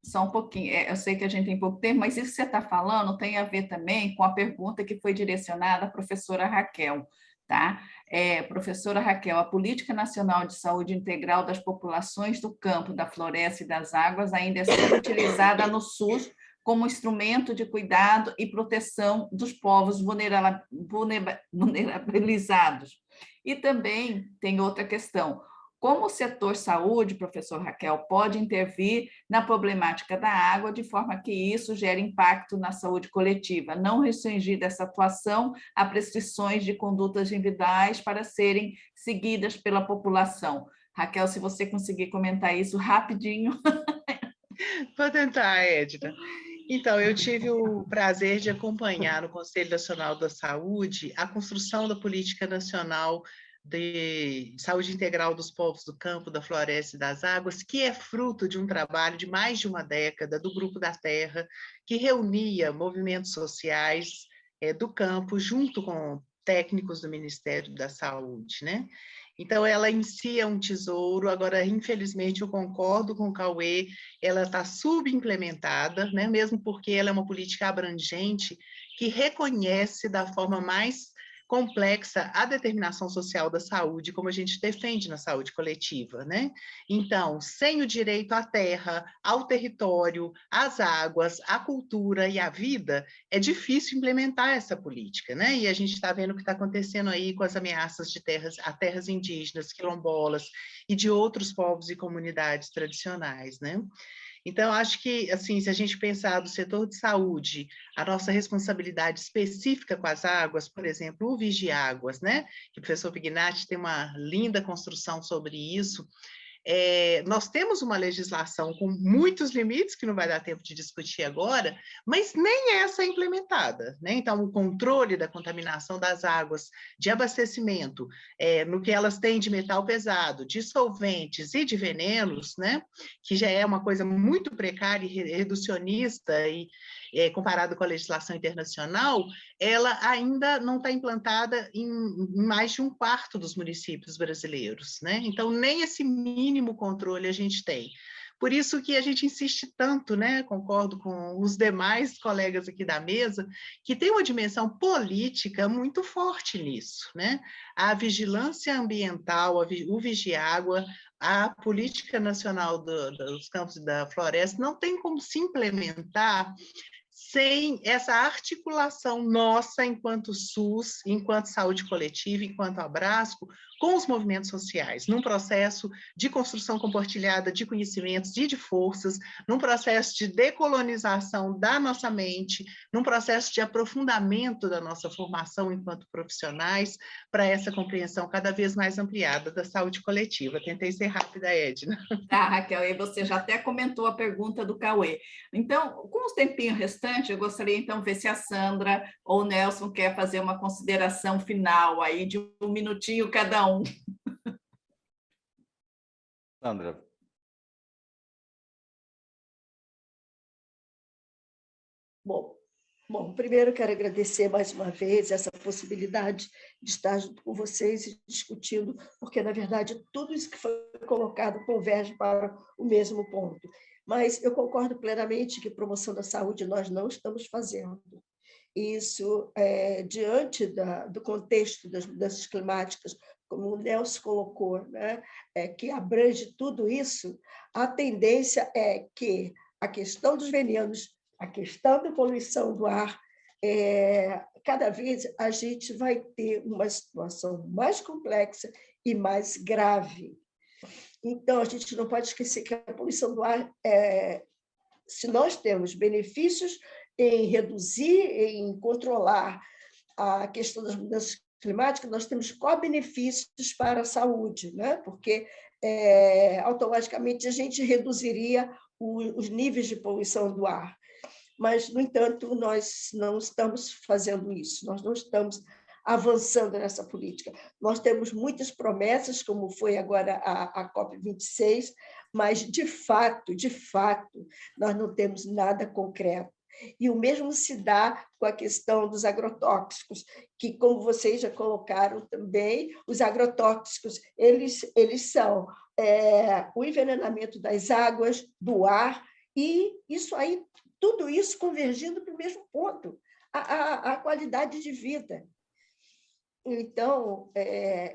só um pouquinho. Eu sei que a gente tem pouco tempo, mas isso que você está falando tem a ver também com a pergunta que foi direcionada à professora Raquel. Tá? Professora Raquel, a Política Nacional de Saúde Integral das Populações do Campo, da Floresta e das Águas ainda é subutilizada no SUS como instrumento de cuidado e proteção dos povos vulnerabilizados. E também tem outra questão. Como o setor saúde, professor Raquel, pode intervir na problemática da água de forma que isso gere impacto na saúde coletiva, não restringir dessa atuação a prescrições de condutas individuais para serem seguidas pela população? Raquel, se você conseguir comentar isso rapidinho. Vou tentar, Edna. Então, eu tive o prazer de acompanhar no Conselho Nacional da Saúde a construção da Política Nacional de Saúde Integral dos Povos do Campo, da Floresta e das Águas, que é fruto de um trabalho de mais de uma década do Grupo da Terra, que reunia movimentos sociais do campo junto com técnicos do Ministério da Saúde, né? Então, ela em si é um tesouro. Agora, infelizmente, eu concordo com o Cauê, ela está subimplementada, né? Mesmo porque ela é uma política abrangente que reconhece da forma mais complexa a determinação social da saúde, como a gente defende na saúde coletiva, né? Então, sem o direito à terra, ao território, às águas, à cultura e à vida, é difícil implementar essa política, né? E a gente está vendo o que está acontecendo aí com as ameaças de terras indígenas, quilombolas e de outros povos e comunidades tradicionais, né? Então, acho que, assim, se a gente pensar do setor de saúde, a nossa responsabilidade específica com as águas, por exemplo, o Vigiáguas, né? Que o professor Pignatti tem uma linda construção sobre isso. Nós temos uma legislação com muitos limites, que não vai dar tempo de discutir agora, mas nem essa é implementada, né? Então, o controle da contaminação das águas de abastecimento, no que elas têm de metal pesado, de solventes e de venenos, né? Que já é uma coisa muito precária e reducionista, e comparado com a legislação internacional, ela ainda não está implantada em mais de 1/4 dos municípios brasileiros, né? Então, nem esse mínimo controle a gente tem. Por isso que a gente insiste tanto, né? Concordo com os demais colegas aqui da mesa, que tem uma dimensão política muito forte nisso, né? A vigilância ambiental, o Vigiágua, a Política Nacional dos Campos e da Floresta não tem como se implementar sem essa articulação nossa enquanto SUS, enquanto saúde coletiva, enquanto Abrasco, com os movimentos sociais, num processo de construção compartilhada de conhecimentos e de forças, num processo de decolonização da nossa mente, num processo de aprofundamento da nossa formação enquanto profissionais, para essa compreensão cada vez mais ampliada da saúde coletiva. Tentei ser rápida, Edna. Tá, Raquel, e você já até comentou a pergunta do Cauê. Então, com os tempinhos restantes, eu gostaria então de ver se a Sandra ou o Nelson quer fazer uma consideração final aí de 1 minutinho cada um. Sandra. Bom, primeiro quero agradecer mais uma vez essa possibilidade de estar junto com vocês e discutindo, porque, na verdade, tudo isso que foi colocado converge para o mesmo ponto. Mas eu concordo plenamente que promoção da saúde nós não estamos fazendo. Isso, diante do contexto das mudanças climáticas, como o Nelson colocou, né, que abrange tudo isso, a tendência é que a questão dos venenos, a questão da poluição do ar, cada vez a gente vai ter uma situação mais complexa e mais grave. Então, a gente não pode esquecer que a poluição do ar, se nós temos benefícios em reduzir, em controlar a questão das mudanças climáticas, nós temos co-benefícios para a saúde, né? Porque automaticamente a gente reduziria os níveis de poluição do ar. Mas, no entanto, nós não estamos fazendo isso, nós não estamos avançando nessa política. Nós temos muitas promessas, como foi agora a COP26, mas, de fato, nós não temos nada concreto. E o mesmo se dá com a questão dos agrotóxicos, que, como vocês já colocaram também, os agrotóxicos, eles são o envenenamento das águas, do ar, e isso aí, tudo isso convergindo para o mesmo ponto, a qualidade de vida. Então,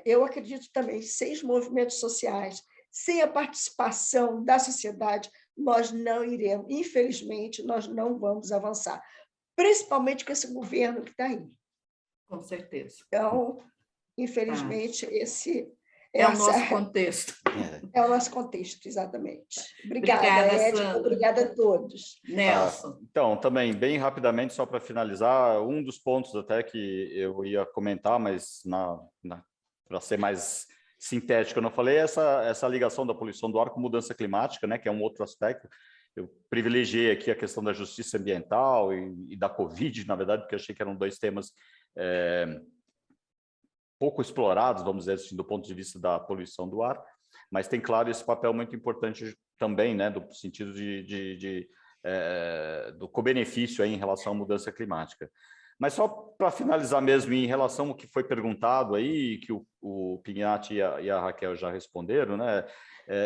eu acredito também, sem os movimentos sociais, sem a participação da sociedade, nós não iremos, infelizmente, nós não vamos avançar, principalmente com esse governo que está aí. Com certeza. Então, infelizmente, esse é o nosso contexto. É o nosso contexto, exatamente. Obrigada, Ed. Obrigada a todos. Nelson. Então, também, bem rapidamente, só para finalizar, um dos pontos até que eu ia comentar, mas para ser mais sintético, eu não falei, essa ligação da poluição do ar com mudança climática, né, que é um outro aspecto. Eu privilegiei aqui a questão da justiça ambiental e da Covid, na verdade, porque achei que eram dois temas pouco explorados, vamos dizer assim, do ponto de vista da poluição do ar, mas tem, claro, esse papel muito importante também, né, do sentido do co-benefício aí em relação à mudança climática. Mas só para finalizar mesmo, em relação ao que foi perguntado aí, que o Pignatti e a Raquel já responderam, né?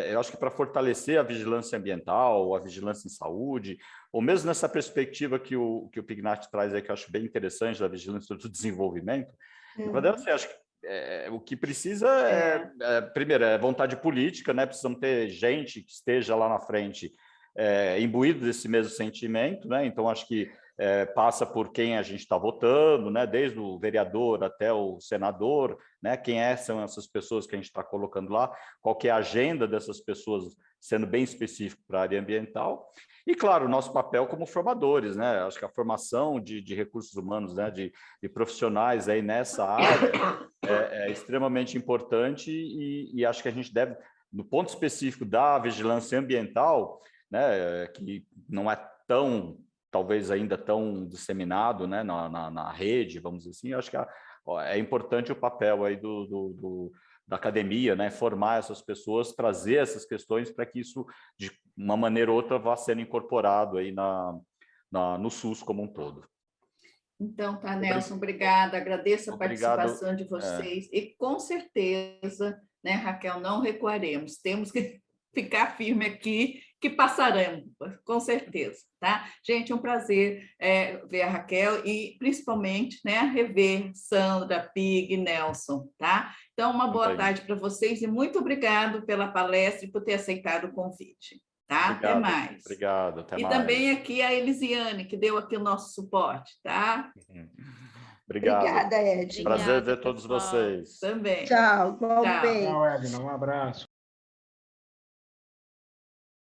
Eu acho que para fortalecer a vigilância ambiental, a vigilância em saúde, ou mesmo nessa perspectiva que o Pignatti traz aí, que eu acho bem interessante, da vigilância do desenvolvimento, na verdade, assim, acho que o que precisa primeiro, é vontade política, né? Precisamos ter gente que esteja lá na frente imbuído desse mesmo sentimento, né? Então, acho que passa por quem a gente está votando, né? Desde o vereador até o senador, né? São essas pessoas que a gente está colocando lá, qual que é a agenda dessas pessoas, sendo bem específico para a área ambiental. E, claro, o nosso papel como formadores, né? Acho que a formação de recursos humanos, né? de profissionais aí nessa área é extremamente importante e acho que a gente deve, no ponto específico da vigilância ambiental, né? Que não é talvez ainda tão disseminado, né? na rede, vamos dizer assim, acho que é importante o papel aí da academia, né? Formar essas pessoas, trazer essas questões para que isso, de uma maneira ou outra, vá sendo incorporado aí no SUS como um todo. Então, tá, Nelson, obrigada. Agradeço a participação de vocês. E, com certeza, né, Raquel, não recuaremos. Temos que ficar firme aqui, que passaremos, com certeza. Tá? Gente, é um prazer ver a Raquel e, principalmente, né, rever Sandra, Pig, Nelson. Tá? Então, uma boa tarde para vocês e muito obrigado pela palestra e por ter aceitado o convite. Tá? Obrigado, até mais. Obrigado, até mais. E também aqui a Elisiane, que deu aqui o nosso suporte. Tá? Obrigado. Obrigada, Ed. Prazer ver todos vocês. Também. Tchau. Tchau, Edna. Um abraço.